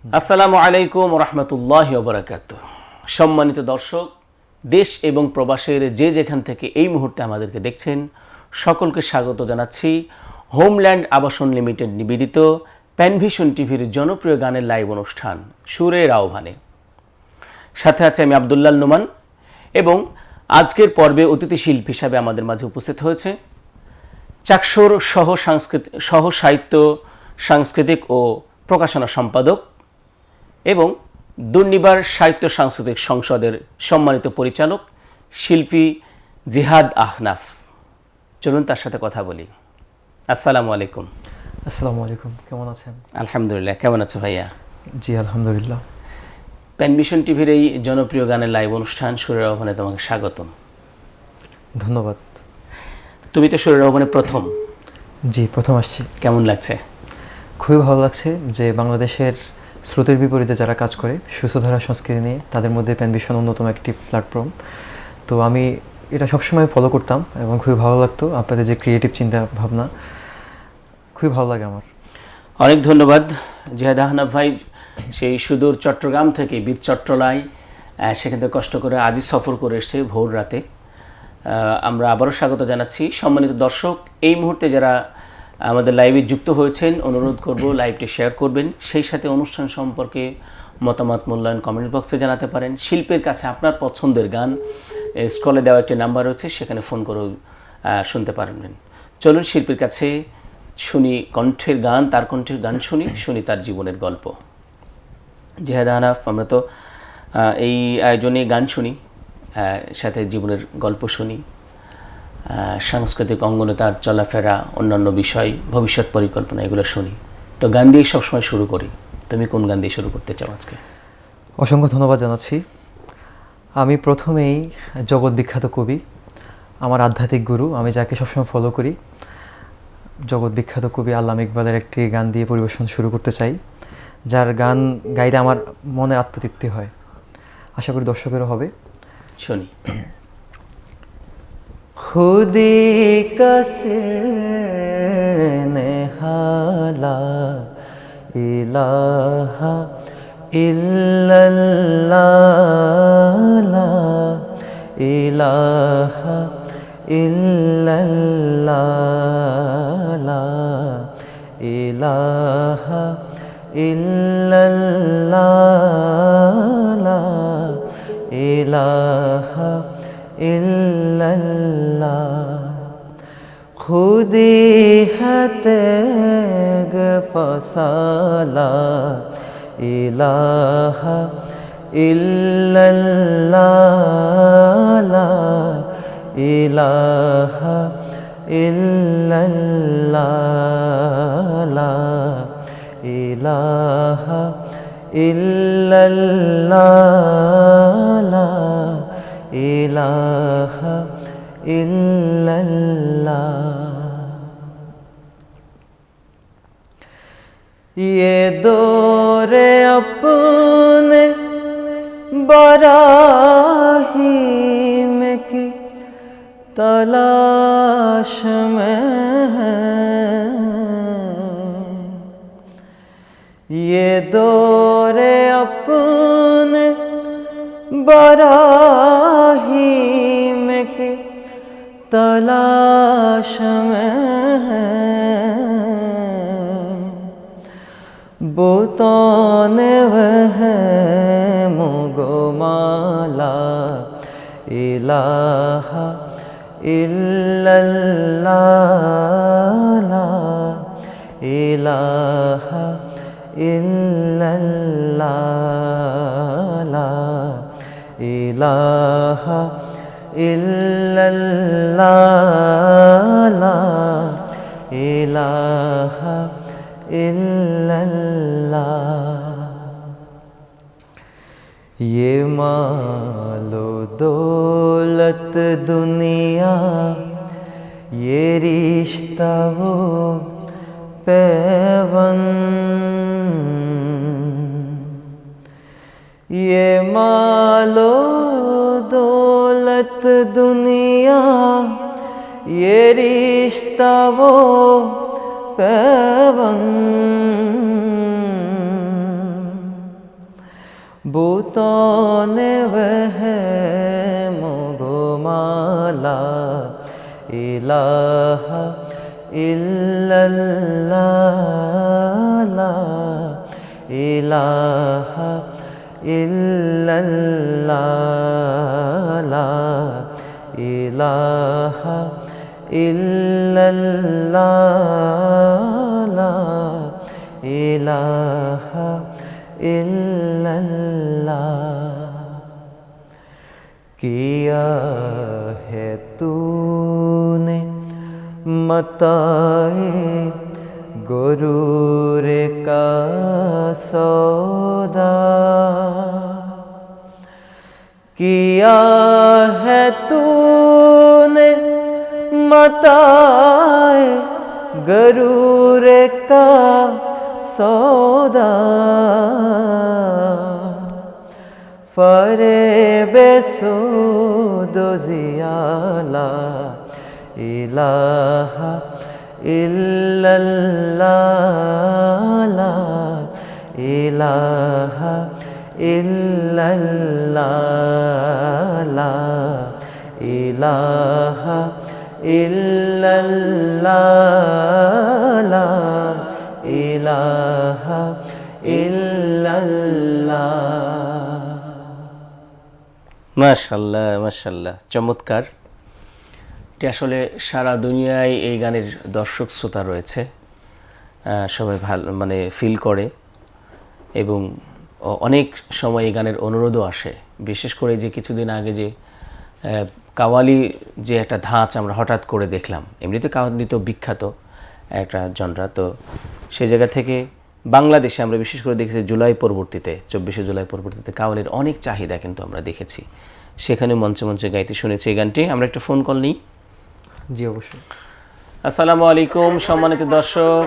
আসসালামু আলাইকুম রহমতুল্লাহি ওয়া বারাকাতুহু। সম্মানিত দর্শক, দেশ এবং প্রবাসের যে যেখান থেকে এই মুহূর্তে আমাদেরকে দেখছেন, সকলকে স্বাগত জানাচ্ছি হোমল্যান্ড আবাসন লিমিটেড নিবেদিত প্যানভিশন টিভির জনপ্রিয় গানের লাইভ অনুষ্ঠান সুরের আহ্বানে। সাথে আছে আমি আব্দুল্লাহ নোমান এবং আজকের পর্বে অতিথি শিল্পী হিসাবে আমাদের মাঝে উপস্থিত হয়েছে চাকসুর সহ সাহিত্য সাংস্কৃতিক ও প্রকাশনা সম্পাদক এবং দুর্নিবার সাহিত্য সাংস্কৃতিক সংসদের সম্মানিত পরিচালক শিল্পী জিহাদ আহনাফ। চলুন তার সাথে কথা বলি। আসসালামু আলাইকুম। আসসালামু আলাইকুম, কেমন আছেন? আলহামদুলিল্লাহ, কেমন আছো ভাইয়া? জি আলহামদুলিল্লাহ। প্যানভিশন টিভির এই জনপ্রিয় গানের লাইভ অনুষ্ঠান সুরের আহ্বানে তোমাকে স্বাগতম। ধন্যবাদ। তুমি তো সুরের আহ্বানে প্রথম। জি, প্রথম আসছি। কেমন লাগছে? খুবই ভালো লাগছে যে বাংলাদেশের স্রোতের বিপরীতে যারা কাজ করে সুস্থধারা সংস্কৃতি নিয়ে, তাদের মধ্যে প্যানভিশন অন্যতম একটি প্ল্যাটফর্ম। তো আমি এটা সবসময় ফলো করতাম এবং খুবই ভালো লাগতো আপনাদের যে ক্রিয়েটিভ চিন্তা ভাবনা, খুবই ভালো লাগে আমার। অনেক ধন্যবাদ জিহাদ আহনাফ ভাই। সেই সুদূর চট্টগ্রাম থেকে বীর চট্টলায় সেখান থেকে কষ্ট করে আজই সফর করে এসছে ভোর রাতে। আমরা আবারও স্বাগত জানাচ্ছি। সম্মানিত দর্শক, এই মুহূর্তে যারা আমাদের লাইভে যুক্ত হয়েছেন, অনুরোধ করব লাইভটি শেয়ার করবেন। সেই সাথে অনুষ্ঠান সম্পর্কে মতামত মূল্যায়ন কমেন্ট বক্সে জানাতে পারেন। শিল্পীর কাছে আপনার পছন্দের গান স্ক্রলে দেওয়া একটি নাম্বার রয়েছে, সেখানে ফোন করে শুনতে পারবেন। চলুন শিল্পীর কাছে শুনি কণ্ঠের গান, তার কণ্ঠের গান শুনি তার জীবনের গল্প। জিহাদ আহনাফ, আমরা তো এই আয়োজনে গান শুনি, সাথে জীবনের গল্প শুনি, সাংস্কৃতিক অঙ্গনে তার চলাফেরা, অন্যান্য বিষয়, ভবিষ্যৎ পরিকল্পনা, এগুলো শুনি। তো গান দিয়ে সবসময় শুরু করি। তুমি কোন গান দিয়ে শুরু করতে চাও আজকে? অসংখ্য ধন্যবাদ জানাচ্ছি। আমি প্রথমেই জগৎ বিখ্যাত কবি, আমার আধ্যাত্মিক গুরু, আমি যাকে সবসময় ফলো করি, জগৎ বিখ্যাত কবি আল্লামা ইকবালের একটি গান দিয়ে পরিবেশন শুরু করতে চাই, যার গান গাইলে আমার মনের আত্মতৃপ্তি হয়। আশা করি দর্শকেরও হবে। শুনি। খুদি কাছে নেহালা ইলাহা ইল্লাল্লাহ ইলাহা ইল্লাল্লাহ ইলাহা ইল্লাল্লাহ ইলাহা ইল্লাল্লাহ খুদি হাতে ফসালা ইলাহা ইল্লাল্লাহ ইলাহা ইল্লাল্লাহ ইলাহা ইল্লাল্লাহ ইলাহা ইল্লাল্লাহ। ये दौरे अपने बराहीम की तलाश में है, ये दौरे अपने बराहीम की तलाश में है, बुतौने वह मुगमाला इलाहा इल्लल्लाह इलाहा इल्लल्लाह इलाहा इल्लल्लाह इलाहा इल्लल्लाह। ये मालो दौलत दुनिया, ये रिश्ता वो पैवन, ये मालो दौलत दुनिया, ये रिश्ता वो पैवन, बुतौने वह मुगमाला इलाहा इल्लल्लाह ला इलाहा इल्लल्लाह ला इलाहा इल्लल्लाह ला इलाहा इल्लल्लाह किया है तूने मताए गुरूर का सौदा किया है तूने मताए गरूर का सौदा फरेबे सूदो जियाला इलाहा इल्लल्लाह ला इलाहा इल्लल्लाह ला इलाहा इल्लल्लाह ला इलाहा इल्लल्लाह। মাশাআল্লাহ মাশাআল্লাহ, চমৎকার। এটি আসলে সারা দুনিয়ায় এই গানের দর্শক শ্রোতা রয়েছে, সবাই ভালো মানে ফিল করে এবং অনেক সময় এই গানের অনুরোধও আসে। বিশেষ করে যে কিছুদিন আগে যে কাওয়ালি যে একটা ধাঁচ আমরা হঠাৎ করে দেখলাম, এমনিতে কাওয়ালি তো বিখ্যাত একটা জনরা, তো সেই জায়গা থেকে বাংলাদেশে আমরা বিশেষ করে দেখেছি জুলাই পরবর্তীতে 24শে জুলাই পরবর্তীতে কাওয়ালির অনেক চাহিদা কিন্তু আমরা দেখেছি, সেখানে মঞ্চে মঞ্চে গাইতে শুনেছি এই গানটি। আমরা একটা ফোন কল নিই। জি অবশ্যই। আসসালামু আলাইকুম সম্মানিত দর্শক।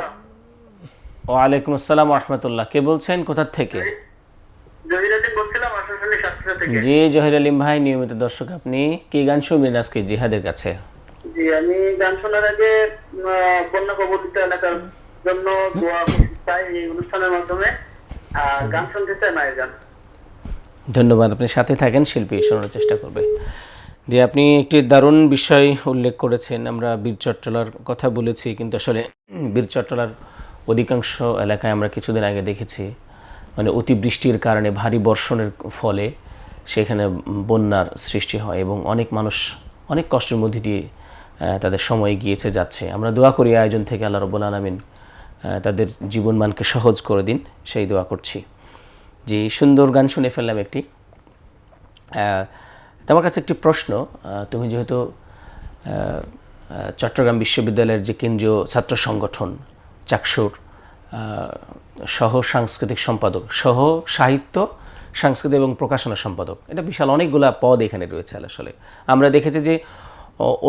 ওয়ালাইকুম আসসালাম ওয়া রাহমাতুল্লাহ। কে বলছেন, কোথা থেকে? জহির আলী বলছিলাম আসানসোলের সাতক্ষীরা থেকে। জি জহির আলিম ভাই, নিয়মিত দর্শক আপনি কি গান শুনবেন আজকে জিহাদের কাছে? জি আমি গান শোনার আগে বন্যা কবলিত এলাকার জন্য দোয়া করতে চাই এই অনুষ্ঠানের মাধ্যমে, আর গান শুনতে চাই মায়ের গান। ধন্যবাদ, আপনি সাথে থাকেন, শিল্পী শোনার চেষ্টা করবে। দিয়ে আপনি একটি দারুণ বিষয় উল্লেখ করেছেন। আমরা বীর চট্টলার কথা বলেছি, কিন্তু আসলে বীর চট্টলার অধিকাংশ এলাকায় আমরা কিছুদিন আগে দেখেছি মানে অতিবৃষ্টির কারণে ভারী বর্ষণের ফলে সেখানে বন্যার সৃষ্টি হয় এবং অনেক মানুষ অনেক কষ্টের মধ্যে দিয়ে তাদের সময় গিয়েছে যাচ্ছে। আমরা দোয়া করি আয়োজন থেকে আল্লাহ রাব্বুল আলামিন তাদের জীবনমানকে সহজ করে দিন, সেই দোয়া করছি। যে সুন্দর গান শুনে ফেললাম একটি। তোমার কাছে একটি প্রশ্ন, তুমি যেহেতু চট্টগ্রাম বিশ্ববিদ্যালয়ের যে কেন্দ্রীয় ছাত্র সংগঠন চাকসুর সহ সাংস্কৃতিক সম্পাদক, সহ সাহিত্য সাংস্কৃতিক এবং প্রকাশনা সম্পাদক, এটা বিশাল অনেকগুলা পদ এখানে রয়েছে। আসলে আমরা দেখেছি যে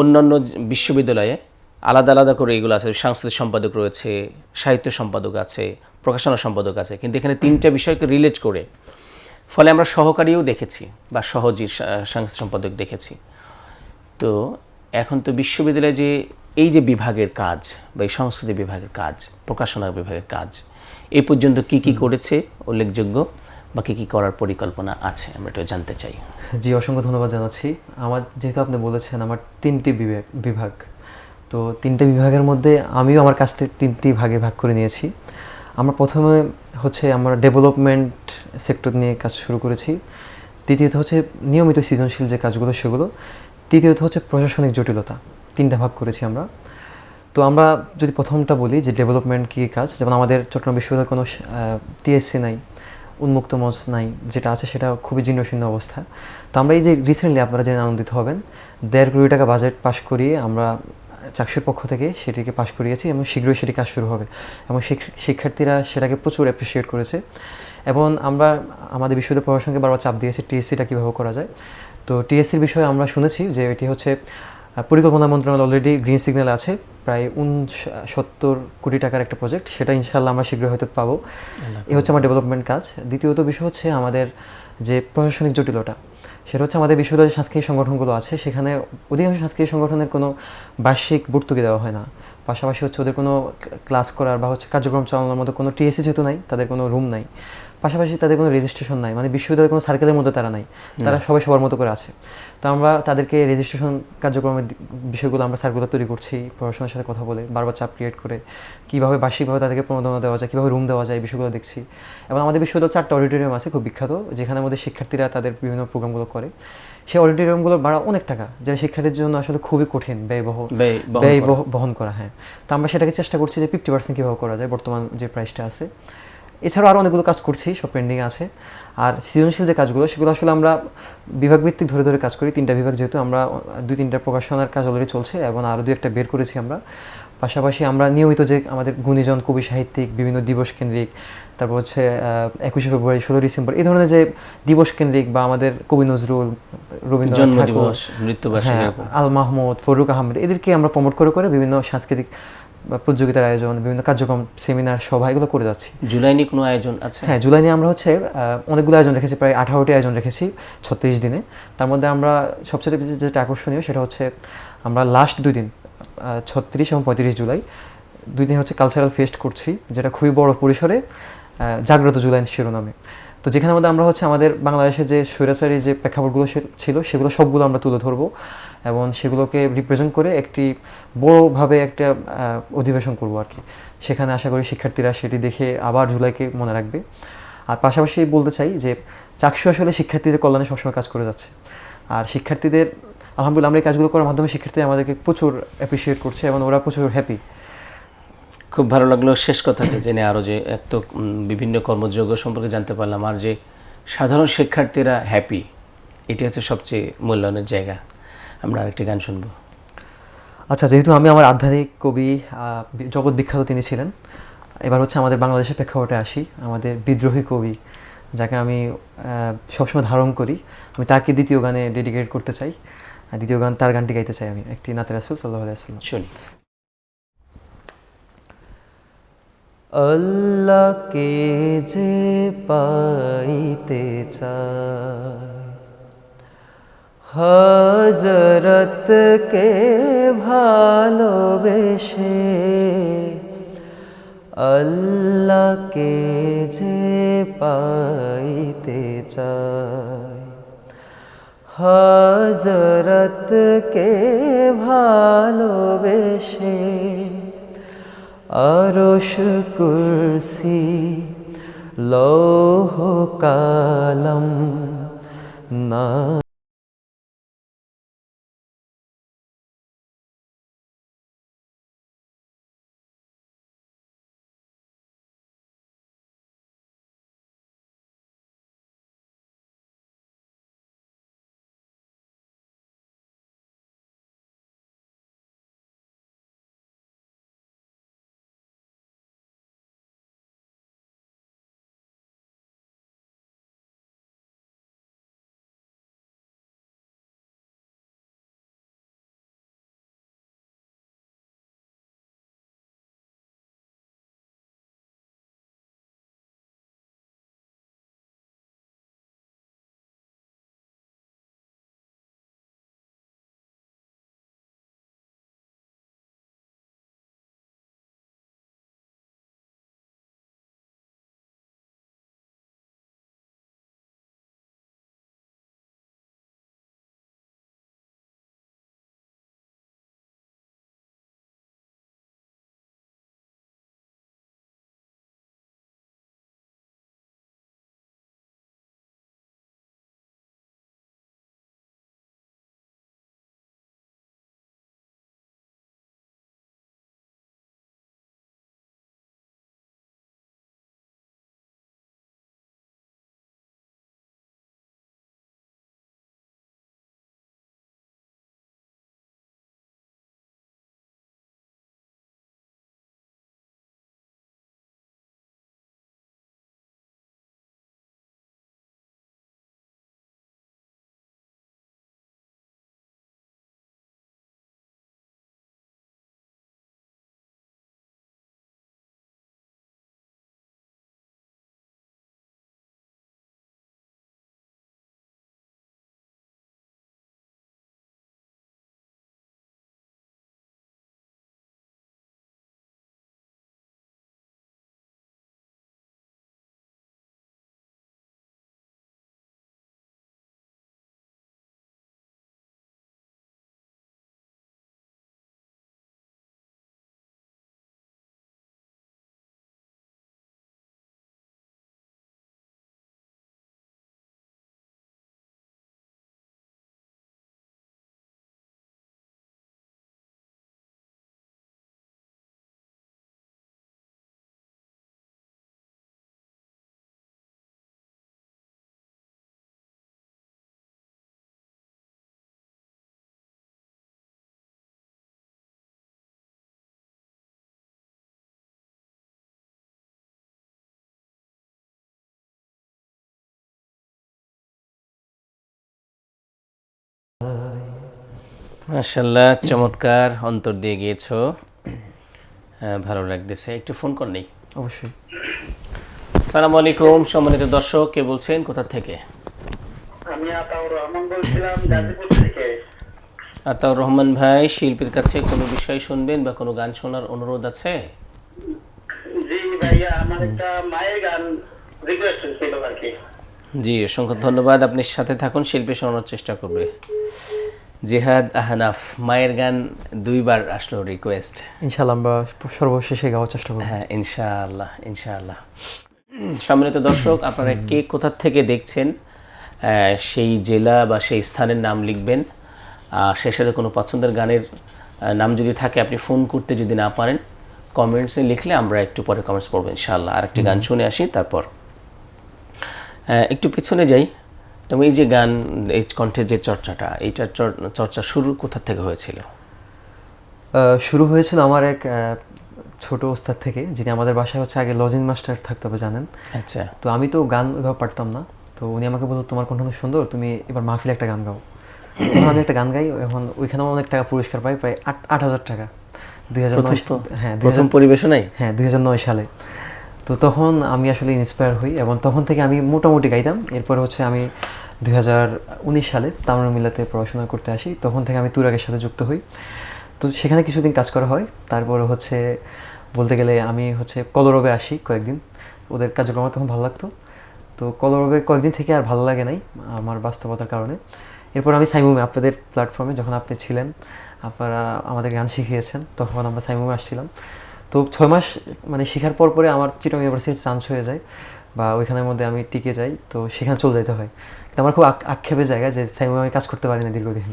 অন্যান্য বিশ্ববিদ্যালয়ে আলাদা আলাদা করে এগুলো আছে, সাংস্কৃতিক সম্পাদক রয়েছে, সাহিত্য সম্পাদক আছে, প্রকাশনা সম্পাদক আছে, কিন্তু এখানে তিনটা বিষয়কে রিলেট করে ফলে আমরা সহকারীও দেখেছি বা সহজী সাংস্কৃতিক সম্পাদক দেখেছি। তো এখন তো বিশ্ববিদ্যালয়ে যে এই যে বিভাগের কাজ বা এই সংস্কৃতি বিভাগের কাজ, প্রকাশনা বিভাগের কাজ, এই পর্যন্ত কি কি করেছে উল্লেখযোগ্য বা কী কী করার পরিকল্পনা আছে, আমরা এটা জানতে চাই। জি অসংখ্য ধন্যবাদ জানাচ্ছি। আমার যেহেতু আপনি বলেছেন আমার তিনটি বিভাগ, তো তিনটে বিভাগের মধ্যে আমিও আমার কাজটা তিনটি ভাগে ভাগ করে নিয়েছি। আমরা প্রথমে হচ্ছে আমরা ডেভেলপমেন্ট সেক্টর নিয়ে কাজ শুরু করেছি, দ্বিতীয়ত হচ্ছে নিয়মিত সৃজনশীল যে কাজগুলো সেগুলো, তৃতীয়ত হচ্ছে প্রশাসনিক জটিলতা। তিনটা ভাগ করেছি আমরা। তো আমরা যদি প্রথমটা বলি যে ডেভেলপমেন্ট কী কাজ, যেমন আমাদের চট্টগ্রাম বিশ্ববিদ্যালয়ের কোনো টিএসসি নাই, উন্মুক্ত মঞ্চ নাই, যেটা আছে সেটা খুবই জীর্ণশীর্ণ অবস্থা। তো আমরা এই যে রিসেন্টলি আপনারা জেনে আনন্দিত হবেন, 1.5 কোটি টাকা বাজেট পাস করিয়ে আমরা চাকসুর পক্ষ থেকে সেটিকে পাশ করিয়েছি এবং শীঘ্রই সেটি কাজ শুরু হবে এবং শিক্ষার্থীরা সেটাকে প্রচুর অ্যাপ্রিসিয়েট করেছে। এবং আমরা আমাদের বিশ্ববিদ্যালয় প্রশাসনকে বারবার চাপ দিয়েছি টিএসসিটা কীভাবে করা যায়। তো টিএসসির বিষয়ে আমরা শুনেছি যে এটি হচ্ছে পরিকল্পনা মন্ত্রণালয় অলরেডি গ্রিন সিগন্যাল আছে, প্রায় 69 কোটি টাকার একটা প্রজেক্ট, সেটা ইনশাআল্লাহ আমরা শীঘ্রই হয়তো পাবো। এই হচ্ছে আমার ডেভেলপমেন্ট কাজ। দ্বিতীয়ত বিষয় হচ্ছে আমাদের যে প্রশাসনিক জটিলতা, সেটা হচ্ছে আমাদের বিশ্ববিদ্যালয়ের সাংস্কৃতিক সংগঠনগুলো আছে, সেখানে অধিকাংশ সাংস্কৃতিক সংগঠনের কোনো বার্ষিক ভর্তুকি দেওয়া হয় না। পাশাপাশি হচ্ছে ওদের কোনো ক্লাস করার বা হচ্ছে কার্যক্রম চালানোর মতো কোনো টিএসসি যেহেতু নাই, তাদের কোনো রুম নাই। পাশাপাশি তাদের কোনো রেজিস্ট্রেশন নাই, মানে বিশ্ববিদ্যালয়ের কোনো সার্কেলের মধ্যে তারা নাই, তারা সবাই সবার মতো করে আছে। তো আমরা তাদেরকে রেজিস্ট্রেশন কার্যক্রমের বিষয়গুলো আমরা সার্কুলার তৈরি করছি, পড়াশোনার সাথে কথা বলে বারবার চাপ ক্রিয়েট করে কীভাবে বার্ষিকভাবে তাদেরকে প্রণোদনা দেওয়া যায়, কীভাবে রুম দেওয়া যায়, এই বিষয়গুলো দেখছি। এবং আমাদের বিশ্ববিদ্যালয়ে 4টা অডিটোরিয়াম আছে খুব বিখ্যাত, যেখানে আমাদের শিক্ষার্থীরা তাদের বিভিন্ন প্রোগ্রামগুলো করে। সেই অডিটোরিয়ামগুলোর ভাড়া অনেক টাকা, যেটা শিক্ষার্থীর জন্য আসলে খুবই কঠিন ব্যয় বহন করা। হ্যাঁ, তো আমরা সেটাকে চেষ্টা করছি যে 50% কীভাবে করা যায় বর্তমান যে প্রাইসটা আছে। এছাড়াও আরও অনেকগুলো কাজ করছি, সব পেন্ডিং আছে। আর সৃজনশীল যে কাজগুলো সেগুলো আসলে আমরা বিভাগভিত্তিক ধরে ধরে কাজ করি। 3টা বিভাগ, যেহেতু আমরা 2-3টা প্রকাশনার কাজ অলরেডি চলছে এবং আরও 2-1টা বের করেছি আমরা। পাশাপাশি আমরা নিয়মিত যে আমাদের গুণীজন, কবি, সাহিত্যিক, বিভিন্ন দিবস কেন্দ্রিক, তারপর হচ্ছে 21শে ফেব্রুয়ারি, 16 ডিসেম্বর, এই ধরনের যে দিবস কেন্দ্রিক বা আমাদের কবি নজরুল, রবীন্দ্রনাথ ঠাকুর, আল মাহমুদ, ফরুক আহমেদ, এদেরকে আমরা প্রমোট করে করে বিভিন্ন সাংস্কৃতিক প্রতিযোগিতার আয়োজন, বিভিন্ন কার্যক্রম, সেমিনার, সভা, এগুলো করে যাচ্ছি। জুলাই নিয়ে কোনো আয়োজন আছে? হ্যাঁ, জুলাই নিয়ে আমরা হচ্ছে অনেকগুলো আয়োজন রেখেছি, প্রায় 18টি আয়োজন রেখেছি 36 দিনে। তার মধ্যে আমরা সবচেয়ে যেটা আকর্ষণীয় সেটা হচ্ছে আমরা লাস্ট 2 দিন 36 এবং 35 জুলাই 2 দিন হচ্ছে কালচারাল ফেস্ট করছি, যেটা খুবই বড় পরিসরে, জাগ্রত জুলাই শিরোনামে। তো যেখানে মধ্যে আমরা হচ্ছে আমাদের বাংলাদেশে যে স্বৈরাচারী যে প্রেক্ষাপটগুলো ছিল সেগুলো সবগুলো আমরা তুলে ধরবো এবং সেগুলোকে রিপ্রেজেন্ট করে একটি বড়োভাবে একটা অধিবেশন করবো আর কি। সেখানে আশা করি শিক্ষার্থীরা সেটি দেখে আবার জুলাইকে মনে রাখবে। আর পাশাপাশি বলতে চাই যে চাকসু আসলে শিক্ষার্থীদের কল্যাণে সবসময় কাজ করে যাচ্ছে। আর শিক্ষার্থীদের আলহামদুলিল্লাহ আমরা এই কাজগুলো করার মাধ্যমে শিক্ষার্থীরা আমাদেরকে প্রচুর অ্যাপ্রিসিয়েট করছে এবং ওরা প্রচুর হ্যাপি। খুব ভালো লাগলো শেষ কথাটি জেনে, আরও যে এত বিভিন্ন কর্মযোগ্য সম্পর্কে জানতে পারলাম, আর যে সাধারণ শিক্ষার্থীরা হ্যাপি, এটি হচ্ছে সবচেয়ে মূল্যায়নের জায়গা। আমরা আরেকটি গান শুনবো। আচ্ছা, যেহেতু আমি আমার আধ্যাত্মিক কবি জগৎ বিখ্যাত তিনি ছিলেন, এবার হচ্ছে আমাদের বাংলাদেশের প্রেক্ষাপটে আসি। আমাদের বিদ্রোহী কবি, যাকে আমি সবসময় ধারণ করি, আমি তাকে দ্বিতীয় গানে ডেডিকেট করতে চাই। দ্বিতীয় গান, তার গানটি গাইতে চাই আমি, একটি নাতে রাসূল সাল্লাল্লাহু আলাইহি ওয়াসাল্লাম। শুনি। আল্লাহকে যে পাইতে চায়, হযরতকে ভালোবেসে, আল্লাহকে যে পাইতে চায়, হযরতকে ভালোবেসে, আরশ কুরসি লৌহ কালাম না মাশাআল্লাহ, চমৎকার অন্তর দিয়ে গিয়েছো। ভালো লাগতেছে। একটু ফোন কর নেই। অবশ্যই। আসসালামু আলাইকুম সম্মানিত দর্শক, কে বলছেন, কোথা থেকে? আমি আতাউর রহমান বলছিলাম গাজীপুর থেকে। আতাউর রহমান ভাই, শিল্পীর কাছে কোনো বিষয় শুনবেন বা কোনো গান শোনার অনুরোধ আছে? জি ভাইয়া, আমার একটা মায়ের গান রিকোয়েস্ট ছিল আর কি। জি, অসংখ্য ধন্যবাদ। আপনি সাথে থাকুন, শিল্পী শোনানোর চেষ্টা করবে। জিহাদ আহনাফ, মায়ের গান দুইবার আসলো রিকোয়েস্ট। ইনশাআল্লাহ আমরা সর্বশেষে গাওয়ার চেষ্টা করব। হ্যাঁ, ইনশাআল্লাহ ইনশাআল্লাহ। সম্মানিত দর্শক, আপনারা কে কোথা থেকে দেখছেন সেই জেলা বা সেই স্থানের নাম লিখবেন। সেই সাথে কোনো পছন্দের গানের নাম যদি থাকে, আপনি ফোন করতে যদি না পারেন, কমেন্টসে লিখলে আমরা একটু পরে কমেন্টস পড়বো ইনশাআল্লাহ। আরেকটি গান শুনে আসি, তারপর একটু পিছনে যাই। এবং এই যে গান, এই কণ্ঠের যে চর্চাটা, এইটার চর্চা শুরু কোথা থেকে হয়েছিল? শুরু হয়েছিল আমার এক ছোট ওস্তাদ থেকে, যিনি আমাদের বাসায় হচ্ছে আগে লজিন মাস্টার থাকতে হবে, জানেন। আচ্ছা। তো আমি তো গান ওইভাবে পারতাম না, তো উনি আমাকে বলতো তোমার কণ্ঠ অনেক সুন্দর, তুমি এবার মাহফিলে একটা গান গাও। তখন আমি একটা গান গাই, এখন ওইখানে অনেক টাকা পুরস্কার পাই, প্রায় 8,000 টাকা। 2009, হ্যাঁ প্রথম পরিবেশনাই। হ্যাঁ 2009 সালে। তো তখন আমি আসলে ইন্সপায়ার হই এবং তখন থেকে আমি মোটামুটি গাইতাম। এরপরে হচ্ছে আমি 2019 সালে তামিলনাড়ুতে পড়াশোনা করতে আসি, তখন থেকে আমি তুরাগের সাথে যুক্ত হই। তো সেখানে কিছুদিন কাজ করা হয়, তারপরে হচ্ছে বলতে গেলে আমি হচ্ছে কলরবে আসি কয়েকদিন, ওদের কার্যক্রম তখন ভালো লাগতো। তো কলরবে কয়েকদিন থেকে আর ভালো লাগে নাই আমার বাস্তবতার কারণে। এরপর আমি সাইমুমে, আপনাদের প্ল্যাটফর্মে যখন আপনি ছিলেন, আপনারা আমাদের গান শিখিয়েছেন, তখন আমরা সাইমুমে আসছিলাম। তো 6 মাস মানে শেখার পর পরে আমার চিটং ইউনিভার্সিটির চান্স হয়ে যায়, বা ওইখানের মধ্যে আমি টিকে যাই, তো সেখানে চলে যেতে হয়। কিন্তু আমার খুব আক্ষেপের জায়গা যে সাইমুমে আমি কাজ করতে পারি না দীর্ঘদিন।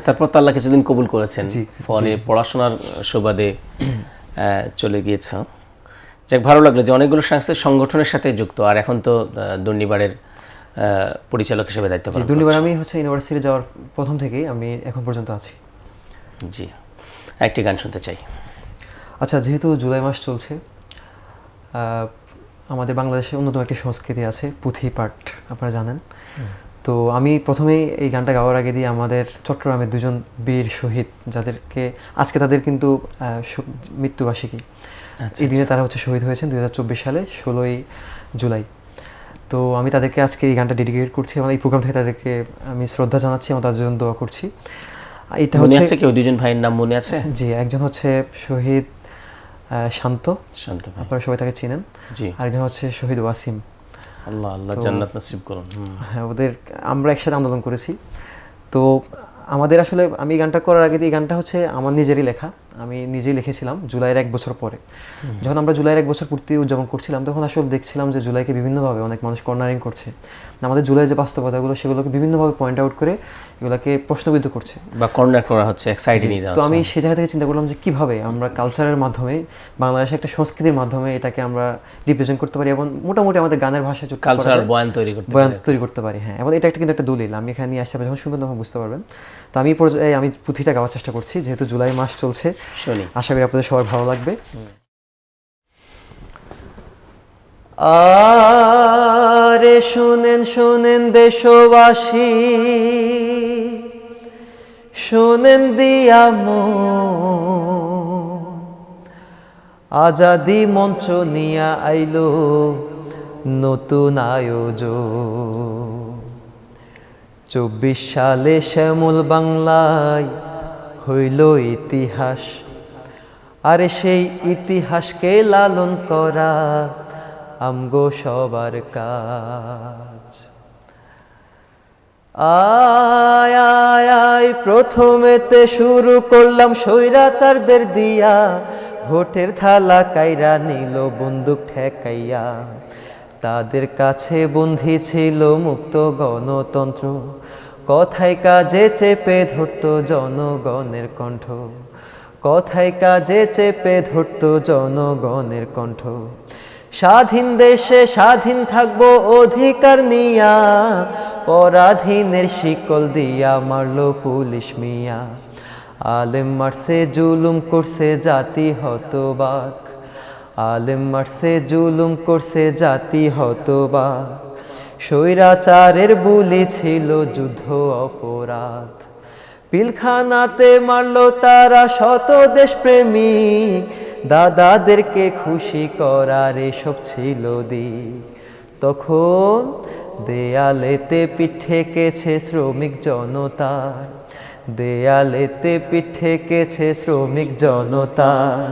তারপর তো আল্লাহ কিছুদিন কবুল করেছেন, জি, ফলে পড়াশোনার সুবাদে চলে গিয়েছ। যাক, ভালো লাগলো যে অনেকগুলো সাংস্কৃতিক সংগঠনের সাথে যুক্ত, আর এখন তো দুর্নিবারের পরিচালক হিসেবে দায়িত্ব পালন করছেন। দুর্নিবার আমি হচ্ছে ইউনিভার্সিটি যাওয়ার প্রথম থেকেই আমি এখন পর্যন্ত আছি। জি, একটি গান শুনতে চাই। আচ্ছা, যেহেতু জুলাই মাস চলছে, আমাদের বাংলাদেশে অন্যতম একটি সংস্কৃতি আছে পুঁথি পাঠ, আপনারা জানেন। তো আমি প্রথমেই এই গানটা গাওয়ার আগে দিয়ে আমাদের চট্টগ্রামের দুজন বীর শহীদ, যাদেরকে আজকে তাদের কিন্তু মৃত্যুবার্ষিকী, এই দিনে তারা হচ্ছে শহীদ হয়েছেন 2024 সালে 16ই জুলাই। তো আমি তাদেরকে আজকে এই গানটা ডেডিকেট করছি এবং এই প্রোগ্রাম থেকে তাদেরকে আমি শ্রদ্ধা জানাচ্ছি এবং তাদের জন্য দোয়া করছি। এটা মনে হচ্ছে আছে কেউ, দুজন ভাইয়ের নাম মনে আছে? জি, একজন হচ্ছে শহীদ শান্ত, ভাই, আপনারা সবাই তাকে চিনেন। জি। আরেকজন হচ্ছে শহীদ ওয়াসিম। আল্লাহ আল্লাহ জান্নাত নসিব করুন। হ্যাঁ, ওদের আমরা একসাথে আন্দোলন করেছি। তো আমাদের আসলে আমি এই গানটা করার আগে, এই গানটা হচ্ছে আমার নিজেরই লেখা, আমি নিজেই লিখেছিলাম জুলাইয়ের 1 বছর পরে। যখন আমরা জুলাইয়ের 1 বছর পূর্তি উদযাপন করছিলাম, তখন আসলে দেখছিলাম যে জুলাইকে বিভিন্নভাবে অনেক মানুষ কর্নারিং করছে। আমাদের জুলাইয়ের যে বাস্তবতাগুলো, সেগুলোকে বিভিন্নভাবে পয়েন্ট আউট করে এগুলোকে প্রশ্নবিদ্ধ করছে বা কর্নার করা হচ্ছে, এক সাইডে নিয়ে দেওয়া তো হচ্ছে। আমি সেই জায়গা থেকে চিন্তা করলাম যে কীভাবে আমরা কালচারের মাধ্যমে, বাংলাদেশের একটা সংস্কৃতির মাধ্যমে এটাকে আমরা রিপ্রেজেন্ট করতে পারি এবং মোটামুটি আমাদের গানের ভাষায় কালচারাল বয়ান তৈরি করতে পারি। হ্যাঁ, এবং এটা কিন্তু একটা দলিল, আমি এখানে নিয়ে আসছি, যখন শুনবেন তখন বুঝতে পারবেন। তো আমি পুঁথিটা গাওয়ার চেষ্টা করছি, যেহেতু জুলাই মাস চলছে, শুনি। আশা করি আপনাদের সবার ভালো লাগবে। আরে শোনেন শোনেন দেশবাসী, শোনেন দিয়া আজাদি মঞ্চ নিয়া আইলো নতুন আয়োজন। 24 সালে শ্যামল বাংলায় হইল ইতিহাস, আরে সেই ইতিহাসকে লালন করা আমগো সবার কাজ। আয় আয় আয় প্রথমেতে শুরু করলাম স্বৈরাচারদের দিয়া, ভোটের থালা কাইরা নিল বন্দুক ঠেকাইয়া। তাদের কাছে বন্দী ছিল মুক্ত গণতন্ত্র, কথায় কাজে চেপে ধরত জনগণের কণ্ঠ, কথায় কাজে চেপে ধরত জনগণের কণ্ঠ। স্বাধীন দেশে স্বাধীন থাকবো অধিকার নিয়া, পরাধীনের শিকল দিয়া মারলো পুলিশ মিয়া। আলেম মারছে জুলুম করছে জাতি হতবাক, আলেম মারছে জুলুম করছে জাতি হতবাক। স্বৈরাচারের বুলি ছিল যুদ্ধ অপরাধ, পিলখানাতে মারলো তারা শত দেশপ্রেমিক, দাদাদেরকে খুশি করার এসব ছিল দিক। তখন দেয়ালেতে পিঠ ঠেকেছে শ্রমিক জনতার, দেয়ালেতে পিঠ ঠেকেছে শ্রমিক জনতার।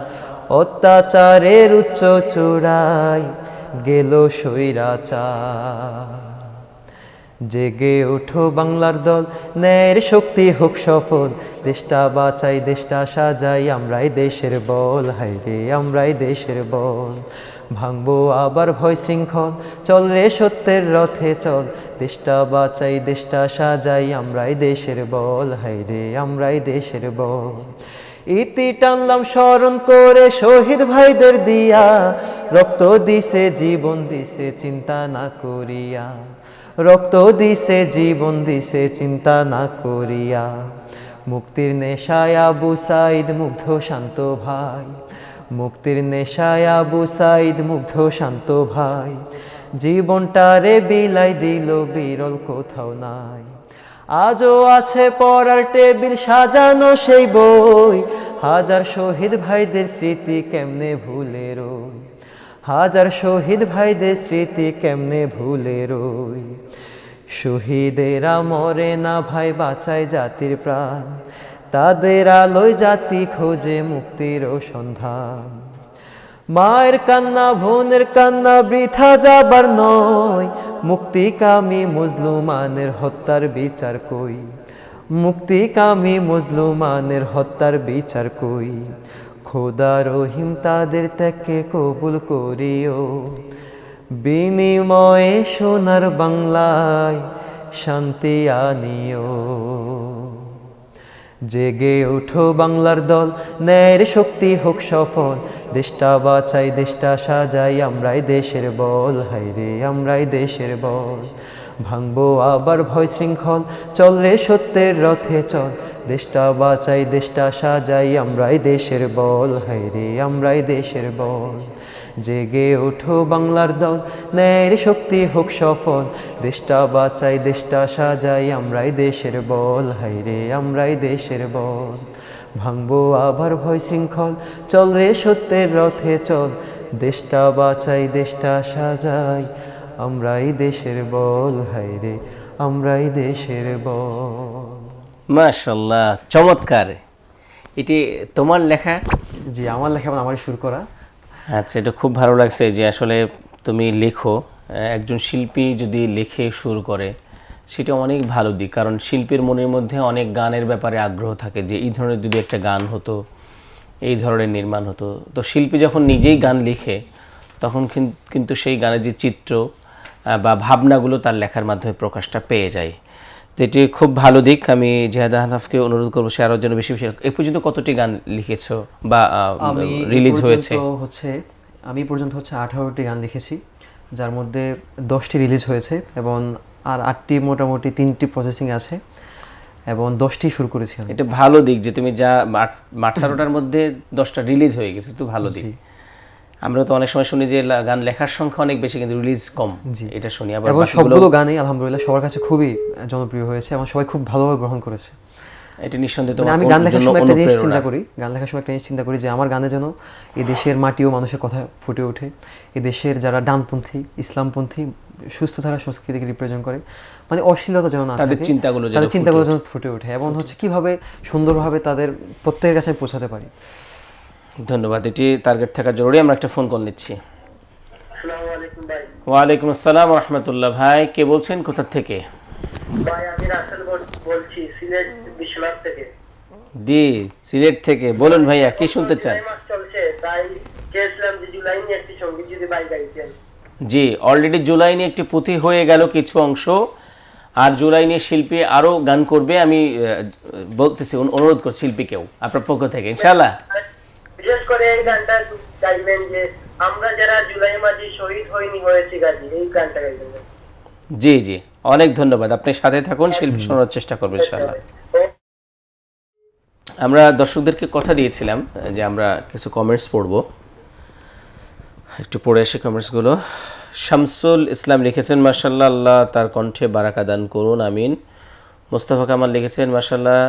অত্যাচারের উচ্চ চূড়ায় গেল স্বৈরাচার। জেগে ওঠো বাংলার দল, ন্যায়ের শক্তি হোক সফল, দেশটা বাঁচাই দেশটা সাজাই, আমরাই দেশের বল, হায়রে আমরাই দেশের বল। ভাঙবো আবার ভয় শৃঙ্খল, চল রে সত্যের রথে চল, দেশটা বাঁচাই দেশটা সাজাই, আমরাই দেশের বল, হায়রে আমরাই দেশের বল। ইতি টানলাম স্মরণ করে শহীদ ভাইদের দিয়া, রক্ত দিছে জীবন দিছে চিন্তা না করিয়া, রক্ত দিছে জীবন দিছে চিন্তা না করিয়া। মুক্তির নেশায় আবু সাইদ মুগ্ধ শান্ত ভাই, মুক্তির নেশায় আবু সাইদ মুগ্ধ শান্ত ভাই। জীবনটারে বিলাই দিল বিরল কোথাও নাই, আজও আছে পড়ার টেবিল সাজানো সেই বই। হাজার শহীদ ভাইদের স্মৃতি কেমনে ভুলে রই, হাজার শহীদ ভাইদের স্মৃতি কেমনে ভুলে রই। শহীদেরা মরে না ভাই, বাঁচায় জাতির প্রাণ, তাদের আলোয় জাতি খোঁজে মুক্তির সন্ধান। মায়ের কান্না বোনের কান্না বৃথা যাবার নয়, মুক্তিকামী মুসলমানের হত্যার বিচার কই, মুক্তিকামী মুসলমানের হত্যার বিচার কই। খোদা রহিম তাদের ত্যাগকে কবুল করিও, বিনিময়ে সোনার বাংলায় শান্তি আনিও। জেগে ওঠো বাংলার দল, ন্যায়ের শক্তি হোক সফল, দেশটা বাঁচাই দেশটা সাজাই, আমরাই দেশের বল, হায়রে আমরাই দেশের বল। ভাঙবো আবার ভয় শৃঙ্খল, চল রে সত্যের রথে চল, দেশটা বাঁচাই দেশটা সাজাই, আমরাই দেশের বল, হায়রে আমরাই দেশের বল। জেগে ওঠো বাংলার দল, ন্যায়ের শক্তি হোক সফল, দেশটা বাঁচাই দেশটা সাজাই, আমরাই দেশের বল, হায়রে আমরাই দেশের বল। ভাঙবো আবার ভয় শৃঙ্খল, চল রে সত্যের রথে চল, দেশটা বাঁচাই দেশটা সাজাই, আমরাই দেশের বল, হায়রে আমরাই দেশের বল। মাশাআল্লাহ, চমৎকার। এটি তোমার লেখা? জি, আমার লেখা আমার শুরু করা। আচ্ছা, এটা খুব ভালো লাগছে যে আসলে তুমি লেখো। একজন শিল্পী যদি লেখে শুরু করে সেটা অনেক ভালো দিক, কারণ শিল্পীর মনের মধ্যে অনেক গানের ব্যাপারে আগ্রহ থাকে যে এই ধরনের যদি একটা গান হতো, এই ধরনের নির্মাণ হতো। তো শিল্পী যখন নিজেই গান লিখে তখন কিন্তু সেই গানের যে চিত্র বা ভাবনাগুলো তার লেখার মাধ্যমে প্রকাশটা পেয়ে যায়। তো এটি খুব ভালো দিক। আমি জিহাদ আহনাফকে অনুরোধ করবো সে আরও যেন বেশি বেশি। এই পর্যন্ত কতটি গান লিখেছো বা রিলিজ হয়েছে? আমি পর্যন্ত 18টি গান লিখেছি, যার মধ্যে 10টি রিলিজ হয়েছে এবং আর 8টি মোটামুটি 3টি প্রসেসিং আছে এবং 10টি শুরু করেছি আমি। এটা ভালো দিক যে তুমি যা 18টার মধ্যে 10টা রিলিজ হয়ে গেছে, তো ভালো দিক। আমরা তো অনেক সময় শুনি যে গান লেখার সংখ্যা অনেক বেশি কিন্তু রিলিজ কম, এটা শুনি। আবার এবং সবগুলো গানই আলহামদুলিল্লাহ সবার কাছে খুবই জনপ্রিয় হয়েছে এবং সবাই খুব ভালোভাবে গ্রহণ করেছে। এটা নিঃসন্দেহে আমি গান লেখার সময় একটা জিনিস চিন্তা করি যে আমার গানে যেন এই দেশের মাটি ও মানুষের কথা ফুটে ওঠে, এই দেশের যারা ডানপন্থী ইসলামপন্থী সুস্থ ধারা সংস্কৃতিকে রিপ্রেজেন্ট করে, মানে অশ্লীলতা যেন না থাকে, তাদের চিন্তাগুলো যেন ফুটে ওঠে এবং কিভাবে সুন্দরভাবে তাদের প্রত্যেকের কাছে পৌঁছাতে পারি। ধন্যবাদ, এটি টার্গেট থাকা জরুরি। আমরা একটা ফোন কল নিচ্ছি। আসসালামু আলাইকুম ভাই। ওয়ালাইকুম আসসালাম ওয়া রাহমাতুল্লাহ। ভাই কে বলছেন, কোথা থেকে? ভাই আমি রাসেল বলছি, সিলেট বিশ্বনাথ থেকে। জি, সিলেট থেকে বলুন ভাইয়া, কি শুনতে চান? মাস চলছে, তাই চেয়েছিলাম যে জুলাই নিয়ে একটি সঙ্গীত যদি ভাই গাইতেন। জি, অলরেডি জুলাই নিয়ে একটি পুঁথি হয়ে গেল কিছু অংশ, আর জুলাই নিয়ে শিল্পী আরও গান করবে। আমি বলতেছি, অনুরোধ করছি শিল্পীকেও আপনার পক্ষ থেকে ইনশাআল্লাহ। বিশেষ করে এই গানটা গাইবেন যে আমরা যারা জুলাই মাসে শহীদ হয়েছি গাজী, এই গানটা গাইবেন। জি জি, অনেক ধন্যবাদ। আপনি সাথে থাকুন, শিল্পী শোনার চেষ্টা করবো ইনশাআল্লাহ। আমরা দর্শকদেরকে কথা দিয়েছিলাম যে আমরা কিছু কমেন্টস পড়ব, একটু পড়ে আসি কমেন্টসগুলো। শামসুল ইসলাম লিখেছেন মাশাআল্লাহ, আল্লাহ তার কণ্ঠে বারাকা দান করুন, আমিন। মোস্তফা কামাল লিখেছেন মাশাআল্লাহ,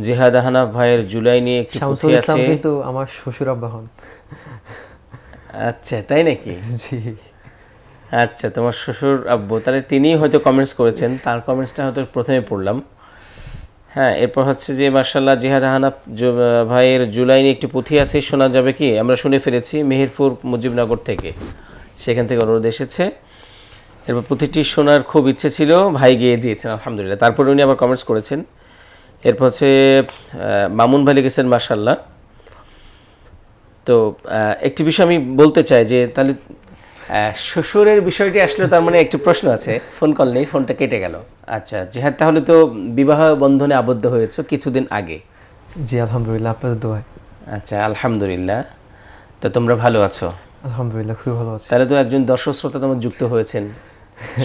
জিহাদ হানাফ ভাইয়ের জুলাই নিয়ে একটি শামসুল পুঁথি ইসলাম আছে। কিন্তু আমার শ্বশুর আব্বা হন। আচ্ছা, তাই নাকি? জি। আচ্ছা, তোমার শ্বশুর আব্বু, তাহলে তিনিই হয়তো কমেন্টস করেছেন, তার কমেন্টসটা হয়তো প্রথমে পড়লাম। হ্যাঁ, এরপর হচ্ছে যে মার্শাল্লাহ জিহাদ হানাফ ভাইয়ের জুলাই নিয়ে একটি পুঁথি আছে, শোনা যাবে কি? আমরা শুনে ফেলেছি মেহেরপুর মুজিবনগর থেকে, সেখান থেকে অনুরোধ এসেছে। এরপর পুঁথিটি শোনার খুব ইচ্ছে ছিল, ভাই গিয়ে দিয়েছেন আলহামদুলিল্লাহ। তারপরে উনি আবার কমেন্টস করেছেন। এরপর হচ্ছে মামুন ভাই লিখেছেন মার্শাল্লাহ। তো একটি বিষয় আমি বলতে চাই যে তাহলে শ্বশুরের বিষয়টি আসলে তার মানে একটি প্রশ্ন আছে, ফোন কল নেই, ফোনটা কেটে গেল। আচ্ছা জিহাদ, তাহলে তো বিবাহ বন্ধনে আবদ্ধ হয়েছে কিছুদিন আগে? জি আলহামদুলিল্লাহ, আপনাদের দোয়ায়। আচ্ছা আলহামদুলিল্লাহ। তো তোমরা ভালো আছো? আলহামদুলিল্লাহ, খুবই ভালো আছি। তাহলে তো একজন দর্শক শ্রোতা তোমার যুক্ত হয়েছেন,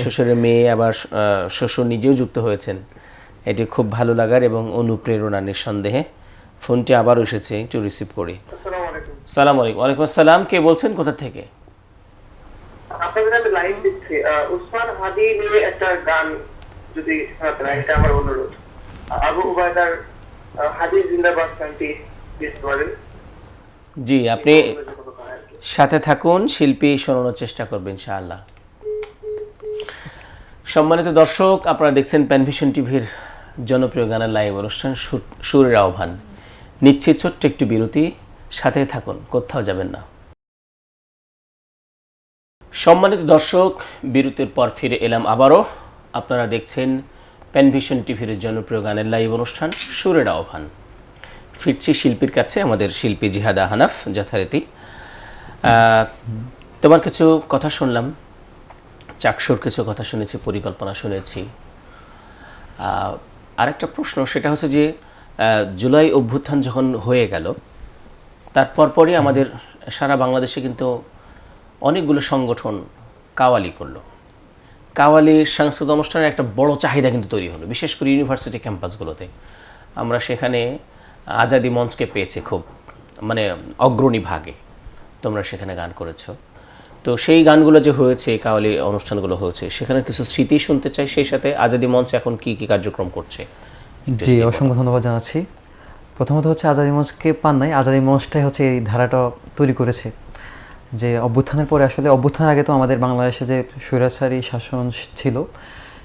শ্বশুরের মেয়ে, আবার শ্বশুর নিজেও যুক্ত হয়েছেন। এটি খুব ভালো লাগার এবং অনুপ্রেরণা নিঃসন্দেহে। ফোনটি আবারও এসেছে, একটু রিসিভ করি। আসসালামু আলাইকুম। সালাম আলাইকুম। ওয়ালাইকুম আসসালাম, কে বলছেন, কোথা থেকে? আপনাদের আমি লাইভ দিচ্ছি। উসমান হাদি নিয়ে একটা গান যদি শোনাতেন, এটা আমার অনুরোধ। আবু উবায়দার হাদি জিন্দাবাদ গানটি দিতে পারেন। জি, আপনি সাথে থাকুন, শিল্পী শোনানোর চেষ্টা করবেন ইনশাআল্লাহ। সম্মানিত দর্শক, আপনারা দেখছেন প্যানভিশন টিভির জনপ্রিয় গানের লাইভ অনুষ্ঠান সুরের আহ্বান। নিচ্ছে ছোট্ট একটু বিরতি, সাথে থাকুন, কোথাও যাবেন না। সম্মানিত দর্শক, বিরতির পর ফিরে এলাম আবারও। আপনারা দেখছেন প্যানভিশন টিভির জনপ্রিয় গানের লাইভ অনুষ্ঠান সুরের আহ্বান। ফিরছি শিল্পীর কাছে, আমাদের শিল্পী জিহাদা হানাফ যথারীতি। তোমার কিছু কথা শুনলাম, চাকসুর কিছু কথা শুনেছি, পরিকল্পনা শুনেছি। আরেকটা প্রশ্ন, সেটা হচ্ছে যে জুলাই অভ্যুত্থান যখন হয়ে গেল, তারপর পরই আমাদের সারা বাংলাদেশে কিন্তু অনেকগুলো সংগঠন কাওয়ালি করলো। কাওয়ালির সাংস্কৃতিক অনুষ্ঠানের একটা বড় চাহিদা কিন্তু তৈরি হলো, বিশেষ করে ইউনিভার্সিটি ক্যাম্পাসগুলোতে। আমরা সেখানে আজাদি মঞ্চকে পেয়েছি খুব, মানে অগ্রণী ভাগে। তোমরা সেখানে গান করেছো। তো সেই গানগুলো যে হয়েছে, কাওয়ালি অনুষ্ঠানগুলো হয়েছে, সেখানে কিছু স্মৃতি শুনতে চাই। সেই সাথে আজাদি মঞ্চ এখন কি কি কার্যক্রম করছে? জি, অসংখ্য ধন্যবাদ জানাচ্ছি। প্রথমত হচ্ছে আজাদি মঞ্চকে পান নাই, আজাদি মঞ্চটাই হচ্ছে এই ধারাটা তৈরি করেছে। যে অভ্যুত্থানের পরে, আসলে অভ্যুত্থানের আগে তো আমাদের বাংলাদেশে যে স্বৈরাচারী শাসন ছিল,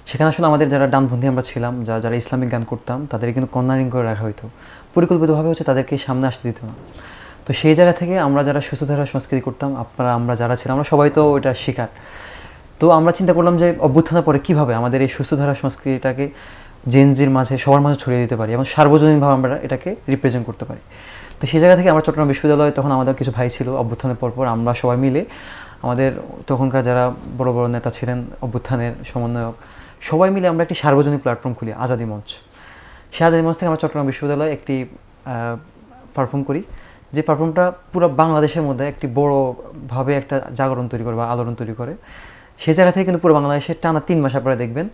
সেখানে আসলে আমাদের যারা ডানপন্থী আমরা ছিলাম, যারা ইসলামিক গান করতাম, তাদের কিন্তু কর্নারিং করে রাখা হতো, পরিকল্পিতভাবে হচ্ছে তাদেরকে সামনে আসতে দিত না। তো সেই জায়গা থেকে আমরা যারা সুস্থধারা সংস্কৃতি করতাম, আমরা যারা ছিলাম, আমরা সবাই তো ওইটা শিকার। তো আমরা চিন্তা করলাম যে অভ্যুত্থানের পরে কীভাবে আমাদের এই সুস্থধারা সংস্কৃতিটাকে জেনজির মাঝে, সবার মাঝে ছড়িয়ে দিতে পারি এবং সার্বজনীনভাবে আমরা এটাকে রিপ্রেজেন্ট করতে পারি। তো সেই জায়গা থেকে আমরা চট্টগ্রাম বিশ্ববিদ্যালয়ে, তখন আমাদের কিছু ভাই ছিল, অভ্যুত্থানের পরপর আমরা সবাই মিলে, আমাদের তখনকার যারা বড় বড় নেতা ছিলেন, অভ্যুত্থানের সমন্বয়ক, সবাই মিলে আমরা একটি সার্বজনীন প্ল্যাটফর্ম খুলি, আজাদি মঞ্চ। সেই আজাদি মঞ্চ থেকে আমরা চট্টগ্রাম বিশ্ববিদ্যালয়ে একটি পারফর্ম করি, যে পারফর্মটা পুরো বাংলাদেশের মধ্যে একটি বড়োভাবে একটা জাগরণ তৈরি করে বা আলোড়ন তৈরি করে। সেই জায়গা থেকে কিন্তু পুরো বাংলাদেশে টানা 3 মাস আপনারা দেখবেন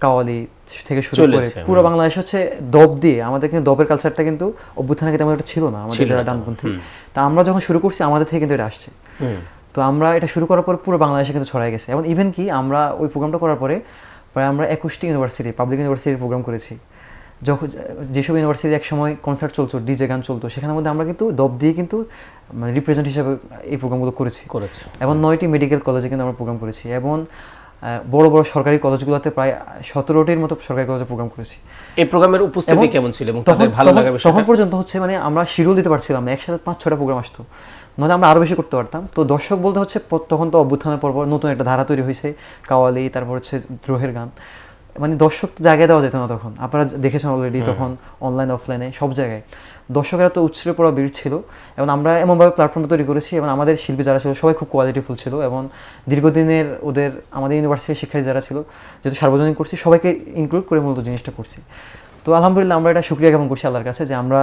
কাওয়ালি থেকে শুরু করে পুরো বাংলাদেশ হচ্ছে দব দিয়ে। আমাদের কিন্তু দবের কালচারটা কিন্তু অভ্যুত্থানের তেমন একটা ছিল না আমাদের যারা ডানপন্থী। তা আমরা যখন শুরু করছি, আমাদের থেকে কিন্তু এটা আসছে। তো আমরা এটা শুরু করার পর পুরো বাংলাদেশে কিন্তু ছড়াই গেছে। এবং ইভেন কি আমরা ওই প্রোগ্রামটা করার পরে প্রায় আমরা 21টি ইউনিভার্সিটি, পাবলিক ইউনিভার্সিটির প্রোগ্রাম করেছি। যখন যেসব ইউনিভার্সিটি এক সময় কনসার্ট চলতো, ডিজে গান চলতো, সেখানের মধ্যে আমরা কিন্তু দব দিয়ে কিন্তু মানে রিপ্রেজেন্ট হিসাবে এই প্রোগ্রামগুলো করেছি। এবং 9টি মেডিকেল কলেজে কিন্তু আমরা প্রোগ্রাম করেছি। এবং বড় বড় সরকারি কলেজগুলোতে প্রায় 17টির মতো সরকারি কলেজে প্রোগ্রাম করেছি। এই প্রোগ্রামের উপস্থিতি কেমন ছিল এবং তাদের ভালো লাগার বিষয়? তখন পর্যন্ত হচ্ছে মানে আমরা শিডিউল দিতে পারছিলাম না, একসাথে 5-6টা প্রোগ্রাম আসতো, নাহলে আমরা আরও বেশি করতে পারতাম। তো দর্শক বলতে হচ্ছে তখন তো অভ্যুত্থানের পর নতুন একটা ধারা তৈরি হয়েছে, কাওয়ালি, তারপর হচ্ছে দ্রোহের গান। মানে দর্শক জায়গায় দেওয়া যেত না তখন, আপনারা দেখেছেন অলরেডি, তখন অনলাইন অফলাইনে সব জায়গায় দর্শকেরা তো উৎসের পড়া ভিড় ছিল। এবং আমরা এমনভাবে প্ল্যাটফর্ম তৈরি করেছি, এবং আমাদের শিল্পী যারা ছিল সবাই খুব কোয়ালিটিফুল ছিল, এবং দীর্ঘদিনের আমাদের ইউনিভার্সিটির শিক্ষার্থী যারা ছিল, যেহেতু সার্বজনীন করছি, সবাইকে ইনক্লুড করে মূলত জিনিসটা করছি। তো আলহামদুলিল্লাহ আমরা এটা শুকরিয়া জ্ঞাপন করছি আল্লাহর কাছে যে আমরা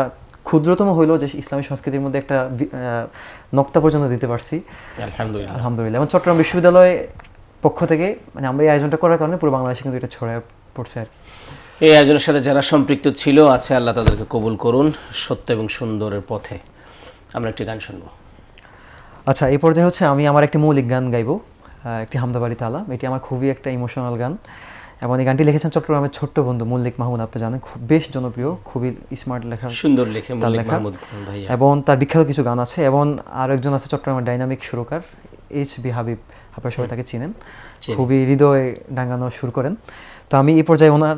ক্ষুদ্রতম হইলেও যে ইসলামী সংস্কৃতির মধ্যে একটা নক্তা পর্যন্ত দিতে পারছি, আলহামদুলিল্লাহ। এবং চট্টগ্রাম বিশ্ববিদ্যালয় পক্ষ থেকে মানে আমরা এই আয়োজনটা করার কারণে পুরো বাংলাদেশে কিন্তু এটা ছড়ায় পড়ছে। আর এই আয়োজনের সাথে যারা সম্পৃক্ত ছিল আছে, আল্লাহ তাদেরকে কবুল করুন সত্য এবং সুন্দরের পথে। আমরা একটি গান শুনবো। আচ্ছা, এই পর্যায়ে হচ্ছে আমি আমার একটি মৌলিক গান গাইবো, একটি হামদা বাড়ি তালা। এটি আমার খুবই একটা ইমোশনাল গান, এবং এই গানটি লিখেছেন চট্টগ্রামের ছোট্ট বন্ধু মল্লিক মাহমুদ, আপনি জানেন খুব বেশ জনপ্রিয়, খুবই স্মার্ট লেখা, সুন্দর লেখে তার মল্লিক লেখা। মাহমুদ ভাইয়া। এবং তার বিখ্যাত কিছু গান আছে, এবং আরও একজন আছে চট্টগ্রামের ডাইনামিক সুরকার HB হাবিব, আপনারা সবাই তাকে চিনেন, চিনি। খুবই হৃদয় ডাঙ্গানো সুর করেন। তো আমি এই পর্যায়ে ওনার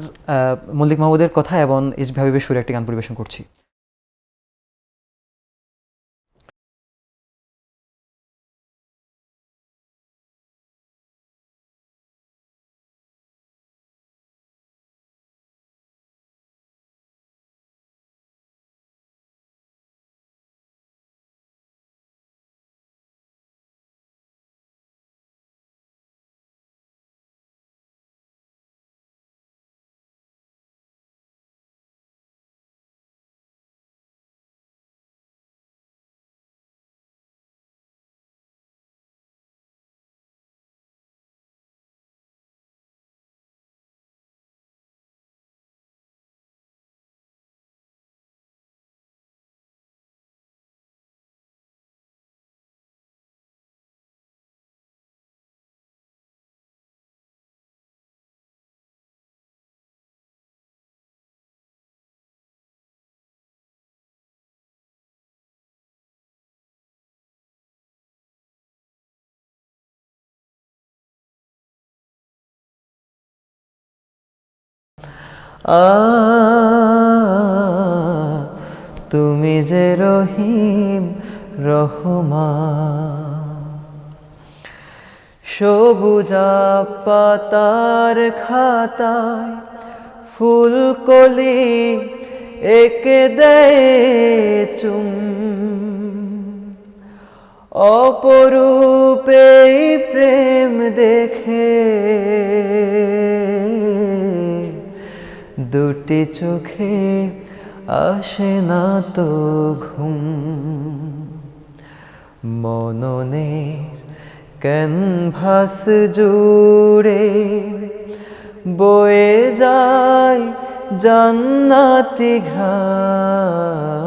মল্লিক মাহমুদের কথা এবং HB হাবিবের সুরে একটি গান পরিবেশন করছি। তুমি যে রহিম রহমান, সবুজা পাতার খাতায় ফুলকলি এঁকে দেয় চুম, অপরূপে প্রেম দেখে দুটি চোখে আসে না তো ঘুম, মননের ক্যানভাস জুড়ে বয়ে যায় জান্নাতি ঘ্রাণ।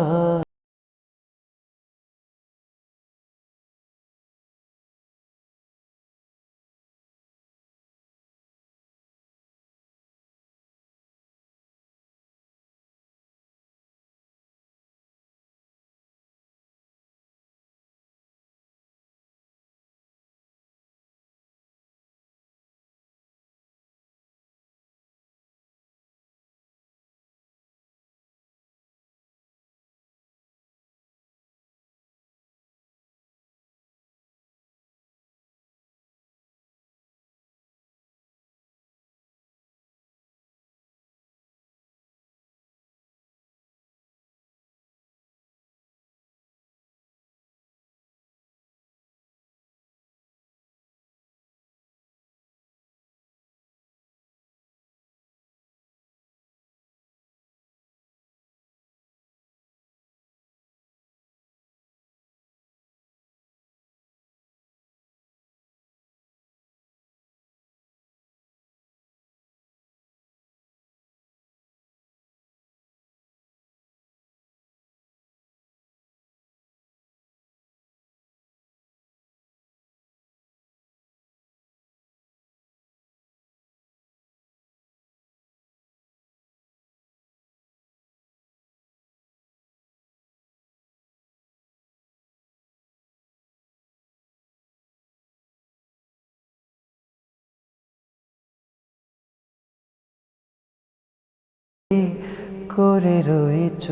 করে রয়েছ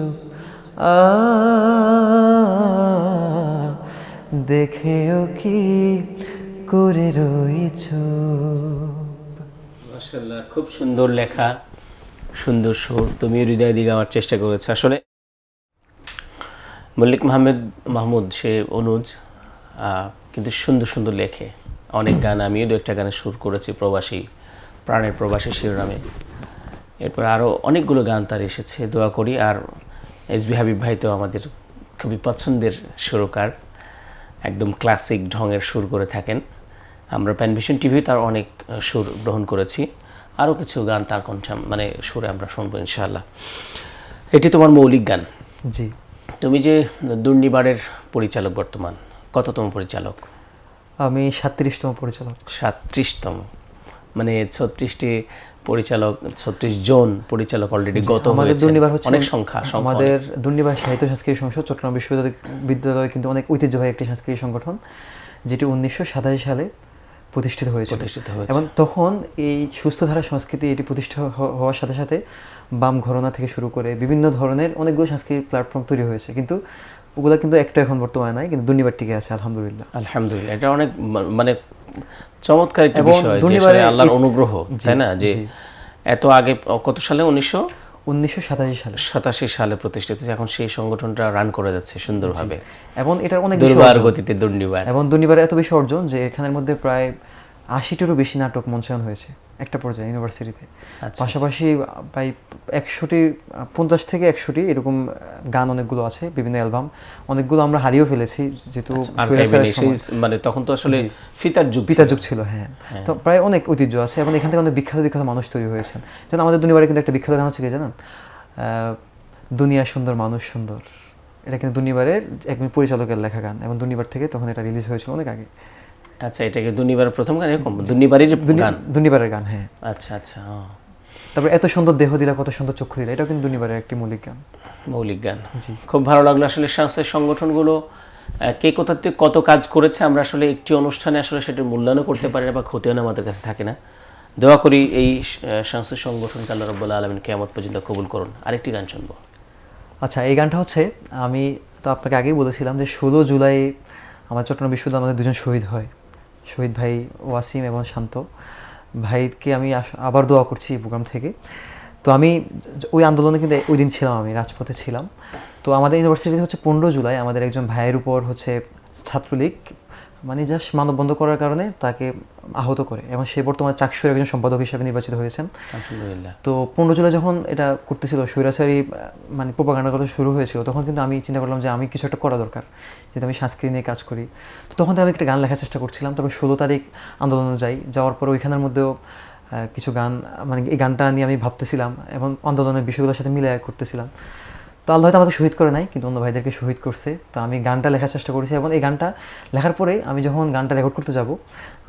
দেখেও কি করে রয়েছ। মাশাআল্লাহ, খুব সুন্দর লেখা, সুন্দর সুর, তুমি হৃদয় দিয়ে গাওয়ার চেষ্টা করেছো। আসলে মল্লিক মাহমুদ সে অনুজ, কিন্তু সুন্দর সুন্দর লেখে অনেক গান। আমিও দু একটা গানে সুর করেছি, প্রবাসী, প্রাণের প্রবাসী শিরোনামে। এরপর আরও অনেকগুলো গান তার এসেছে, দোয়া করি। আর HB হাবিব ভাই তো আমাদের খুবই পছন্দের সুরকার, একদম ক্লাসিক ঢঙের সুর করে থাকেন। আমরা প্যানভিশন টিভিও তার অনেক সুর গ্রহণ করেছি, আরও কিছু গান তার কণ্ঠে মানে সুরে আমরা শুনবো ইনশাআল্লাহ। এটি তোমার মৌলিক গান। জি। তুমি যে দুর্নিবারের পরিচালক, বর্তমান কততম পরিচালক? আমি 37তম পরিচালক। 37তম, মানে 36টি পরিচালক 36 জন পরিচালক অলরেডি গত আমাদের হয়েছে, দুর্নিবার হচ্ছে অনেক সংখ্যা আমাদের দুর্নিবার সাহিত্য সাংস্কৃতিক সংসদ চট্টগ্রাম বিশ্ববিদ্যালয় কিন্তু অনেক ঐতিহ্যবাহী একটি সাংস্কৃতিক সংগঠন, যেটি 1987 সালে প্রতিষ্ঠিত হয়েছিল। এবং তখন এই সুস্থধারা সংস্কৃতি এটি প্রতিষ্ঠা হওয়ার সাথে সাথে বাম ঘরানা থেকে শুরু করে বিভিন্ন ধরনের অনেকগুলো সাংস্কৃতিক প্ল্যাটফর্ম তৈরি হয়েছে, কিন্তু ওগুলো কিন্তু একটা এখন বর্তমানে নাই, কিন্তু দুর্নিবার টিকে আছে আলহামদুলিল্লাহ। আলহামদুলিল্লাহ, এটা অনেক মানে চমৎকার একটা বিষয়, যে আসলে আল্লাহর অনুগ্রহ, তাই না? যে এত আগে কত সালে 1987 সালে প্রতিষ্ঠিত, এখন সেই সংগঠনটা রান করে যাচ্ছে সুন্দরভাবে এবং এটার অনেক দুর্বার গতিতে দুর্নিবার। এবং দুর্নিবারের এত বেশি অর্জন যে এখানের মধ্যে প্রায় 80টিরও বেশি নাটক মঞ্চায়ন হয়েছে একটা পর্যায়ে ইউনিভার্সিটিতে। পাশাপাশি প্রায় 50 থেকে 100টি এরকম গান অনেকগুলো আছে, বিভিন্ন অ্যালবাম অনেকগুলো আমরা হারিয়েও ফেলেছি, যেহেতু মানে তখন তো আসলে ফিতার যুগ ছিল। হ্যাঁ, তো প্রায় অনেক ঐতিহ্য আছে এবং এখান থেকে অনেক বিখ্যাত মানুষ তৈরি হয়েছেন। যেমন আমাদের দুর্নিবারে কিন্তু একটা বিখ্যাত গান হচ্ছে কি জানেন, দুনিয়া সুন্দর মানুষ সুন্দর, এটা কিন্তু দুর্নিবারের একজন পরিচালকের লেখা গান এবং দুর্নিবার থেকে তখন এটা রিলিজ হয়েছিল অনেক আগে। আচ্ছা, এটা কি দুর্নিবারের প্রথম গান? এরকম দুর্নিবারের গান, হ্যাঁ। আচ্ছা আচ্ছা। তারপরে এত সুন্দর দেহ দিলা কত সুন্দর চক্ষু দিলা, এটাও কিন্তু দুর্নিবারের একটি মৌলিক গান। জি, খুব ভালো লাগলো। আসলে সাংস্কৃতিক সংগঠনগুলো কে কোথা থেকে কত কাজ করেছে আমরা আসলে একটি অনুষ্ঠানে আসলে সেটার মূল্যায়নও করতে পারি না বা ক্ষতিও আমাদের কাছে থাকে না। দোয়া করি এই সাংস্কৃতিক সংগঠনকে আল্লাহ রাব্বুল আলামিন কিয়ামত পর্যন্ত কবুল করুন। আরেকটি গান শুনবো। আচ্ছা, এই গানটা হচ্ছে, আমি তো আপনাকে আগেই বলেছিলাম যে 16 জুলাই আমার চট্টগ্রাম বিশ্ববিদ্যালয়ে আমাদের দুজন শহীদ হয়, শহীদ ভাই ওয়াসিম এবং শান্ত ভাইকে আমি আবার দোয়া করছি এই প্রোগ্রাম থেকে। তো আমি ওই আন্দোলনে কিন্তু ওই দিন ছিলাম, আমি রাজপথে ছিলাম। তো আমাদের ইউনিভার্সিটিতে হচ্ছে 15 জুলাই আমাদের একজন ভাইয়ের উপর হচ্ছে ছাত্রলীগ মানে জাস্ট মানববন্ধন করার কারণে তাকে আহত করে, এবং সে বর্তমানে চাকসুর একজন সম্পাদক হিসেবে নির্বাচিত হয়েছেন। আলহামদুলিল্লাহ। তো 15 জুলাই যখন এটা করতেছিল, স্বৈরাচারী মানে প্রোপাগান্ডা কথা শুরু হয়েছিল, তখন কিন্তু আমি চিন্তা করলাম যে আমি কিছু একটা করা দরকার, যেহেতু আমি সংস্কৃতি নিয়ে কাজ করি। তো তখন তো আমি একটা গান লেখার চেষ্টা করছিলাম। তারপর 16 তারিখ আন্দোলনে যাওয়ার পর ওইখানের মধ্যেও কিছু গান, মানে এই গানটা নিয়ে আমি ভাবতেছিলাম এবং আন্দোলনের বিষয়গুলোর সাথে মিলে করতেছিলাম। তো আল্লাহ হয়তো আমাকে শহীদ করে নাই, কিন্তু অন্য ভাইদেরকে শহীদ করছে। তো আমি গানটা লেখার চেষ্টা করেছি এবং এই গানটা লেখার পরে আমি যখন গানটা রেকর্ড করতে যাব,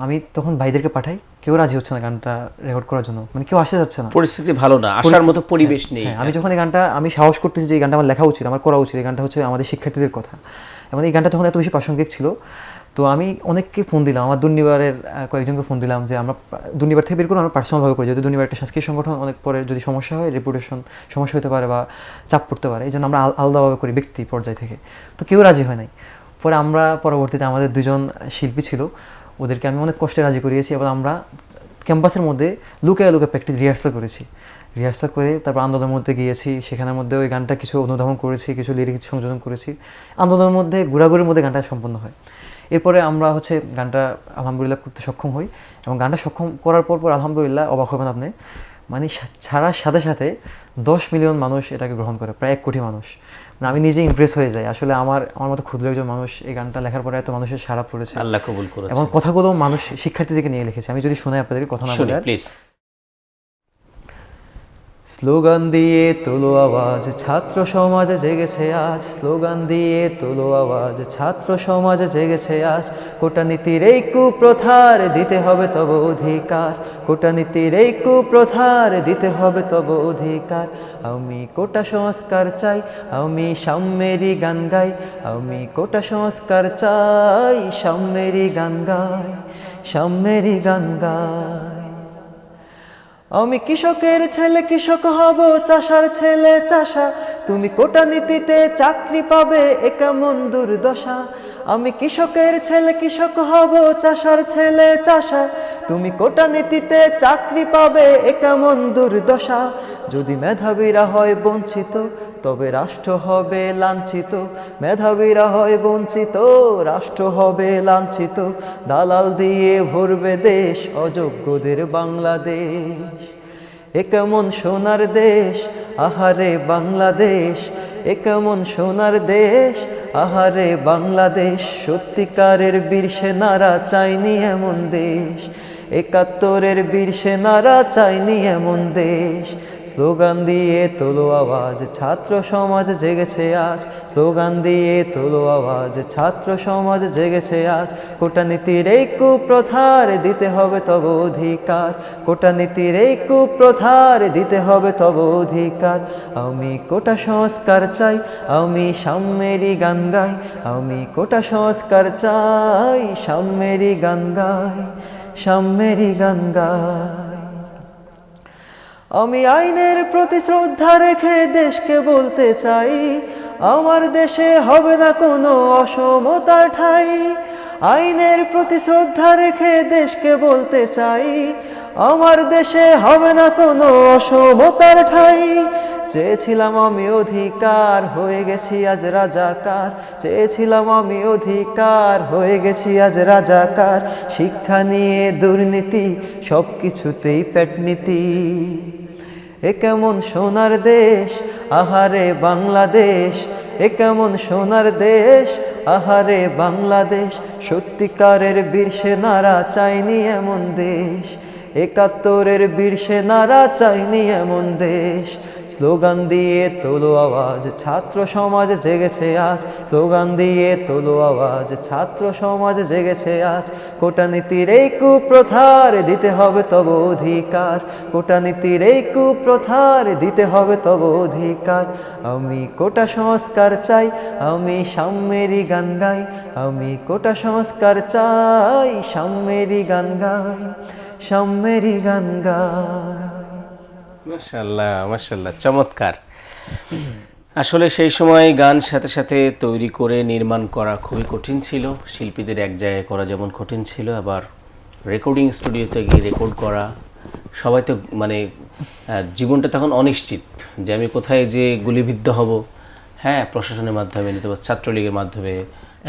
আমি তখন ভাইদেরকে পাঠাই, কেউ রাজি হচ্ছে না গানটা রেকর্ড করার জন্য, মানে কেউ আসতে যাচ্ছে না, পরিস্থিতি ভালো না, আসার মতো পরিবেশ নেই। আমি যখন এই গানটা আমি সাহস করতেছি যে এই গানটা আমার লেখা উচিত, আমার করা উচিত, এই গানটা হচ্ছে আমাদের শিক্ষার্থীদের কথা, এবং এই গানটা তখন এত বেশি প্রাসঙ্গিক ছিল। তো আমি অনেককে ফোন দিলাম, আমার দুর্নিবারের কয়েকজনকে ফোন দিলাম যে আমরা দুর্নিবার থেকে বের করে আমরা পার্সোনালভাবে করি, যেহেতু দুর্নিবার একটা সাংস্কৃতিক সংগঠন, অনেক পরে যদি সমস্যা হয়, রেপুটেশন সমস্যা হতে পারে বা চাপ পড়তে পারে, এই জন্য আমরা আলাদাভাবে করি ব্যক্তি পর্যায় থেকে। তো কেউ রাজি হয় নাই। পরে আমরা পরবর্তীতে আমাদের দুজন শিল্পী ছিল, ওদেরকে আমি অনেক কষ্টে রাজি করিয়েছি এবং আমরা ক্যাম্পাসের মধ্যে লুকিয়ে প্র্যাকটিস রিহার্সাল করেছি। রিহার্সাল করে তারপর আন্দোলনের মধ্যে গিয়েছি, সেখানের মধ্যে ওই গানটা কিছু অনুধাবন করেছি, কিছু লিরিক্স সংযোজন করেছি। আন্দোলনের মধ্যে ঘোরাঘুরির মধ্যে গানটা সম্পন্ন হয়। এরপরে আমরা হচ্ছে গানটা আলহামদুলিল্লাহ করতে সক্ষম হই, এবং গানটা সক্ষম করার পর আলহামদুলিল্লাহ অবাক হবেন আপনি, মানে ছাড়ার সাথে সাথে 10 মিলিয়ন মানুষ এটাকে গ্রহণ করে, প্রায় 1 কোটি মানুষ। মানে আমি নিজে ইমপ্রেস হয়ে যাই, আসলে আমার মতো ক্ষুদ্র একজন মানুষ এই গানটা লেখার পরে এত মানুষের সাড়া পড়েছে, আল্লাহ কবুল করেছে। এবং কথাগুলো মানুষ শিক্ষার্থীদেরকে নিয়ে লিখেছে। আমি যদি শোনাই আপনাদের, কথা না বলে প্লিজ। স্লোগান দিয়ে তোলো আওয়াজ, ছাত্র সমাজ জেগেছে আজ, স্লোগান দিয়ে তোলো আওয়াজ, ছাত্র সমাজ জেগেছে আজ। কোটানীতির এই কুপ্রথার দিতে হবে তব অধিকার, কোটানীতির এই কুপ্রথার দিতে হবে তব অধিকার। আমি কোটা সংস্কার চাই, আমি সাম্যেরই গান গাই, আমি কোটা সংস্কার চাই, সাম্যেরই গান গাই, সাম্যেরই গান গাই। আমি কৃষকের ছেলে কৃষক হব, চাষার ছেলে চাষা, তুমি কোটা নীতিতে চাকরি পাবে এ কেমন দুর্দশা। আমি কৃষকের ছেলে কৃষক হব, চাষার ছেলে চাষা, তুমি কোটা নীতিতে চাকরি পাবে এ কেমন দুর্দশা। যদি মেধাবীরা হয় বঞ্চিত, তবে রাষ্ট্র হবে লাঞ্ছিত, মেধাবীরা হয় বঞ্চিত, রাষ্ট্র হবে লাঞ্ছিত। দালাল দিয়ে ভরবে দেশ, অযোগ্যদের বাংলাদেশ। এ কেমন সোনার দেশ, আহারে বাংলাদেশ, এ কেমন সোনার দেশ, আহারে বাংলাদেশ। সত্যিকারের বীর সেনারা চাইনি এমন দেশ, একাত্তরের বীর সেনারা চায়নি এমন দেশ। স্লোগান দিয়ে তোলো আওয়াজ, ছাত্র সমাজ জেগেছে আজ। স্লোগান দিয়ে তোলো আওয়াজ, ছাত্র সমাজ জেগেছে আজ। কোটানীতির এই কুপ্রথার দিতে হবে তব অধিকার। কোটানীতির এই কুপ্রথার দিতে হবে তব অধিকার। আমি কোটা সংস্কার চাই, আমি সাম্যেরই গান গাই। আমি কোটা সংস্কার চাই, সাম্যেরই গান গাই, সাম্যেরই গান গাই। আমি আইনের প্রতি শ্রদ্ধা রেখে দেশকে বলতে চাই, আমার দেশে হবে না কোনো অসমতার ঠাঁই। আইনের প্রতি শ্রদ্ধা রেখে দেশকে বলতে চাই, আমার দেশে হবে না কোনো অসমতার ঠাঁই। চেয়েছিলাম আমি অধিকার, হয়ে গেছি আজ রাজাকার। চেয়েছিলাম আমি অধিকার, হয়ে গেছি আজ রাজাকার। শিক্ষা নিয়ে দুর্নীতি, সব কিছুতেই পেটনীতি। এ কেমন সোনার দেশ, আহারে বাংলাদেশ। এ কেমন সোনার দেশ, আহারে বাংলাদেশ। সত্যিকারের বীর সেনারা চায়নি এমন দেশ। একাত্তরের বীর সেনারা চায়নি এমন দেশ। স্লোগান দিয়ে তোলো আওয়াজ, ছাত্র সমাজ জেগেছে আজ। স্লোগান দিয়ে তোলো আওয়াজ, ছাত্র সমাজ জেগেছে আজ। কোটানীতির এই কুপ্রথার দিতে হবে তব অধিকার। কোটানীতির এই কুপ্রথার দিতে হবে তব অধিকার। আমি কোটা সংস্কার চাই, আমি সাম্যেরই গান গাই। আমি কোটা সংস্কার চাই, সাম্যেরই গান গাই, সাম্যেরই গান গাই। মাশাআল্লাহ, মাশাআল্লাহ, চমৎকার। আসলে সেই সময় গান সাথে সাথে তৈরি করে নির্মাণ করা খুবই কঠিন ছিল। শিল্পীদের এক জায়গায় করা যেমন কঠিন ছিল, আবার রেকর্ডিং স্টুডিওতে গিয়ে রেকর্ড করা, সবাই তো মানে জীবনটা তখন অনিশ্চিত যে আমি কোথায় যে গুলিবিদ্ধ হব। হ্যাঁ, প্রশাসনের মাধ্যমে, ছাত্রলীগের মাধ্যমে,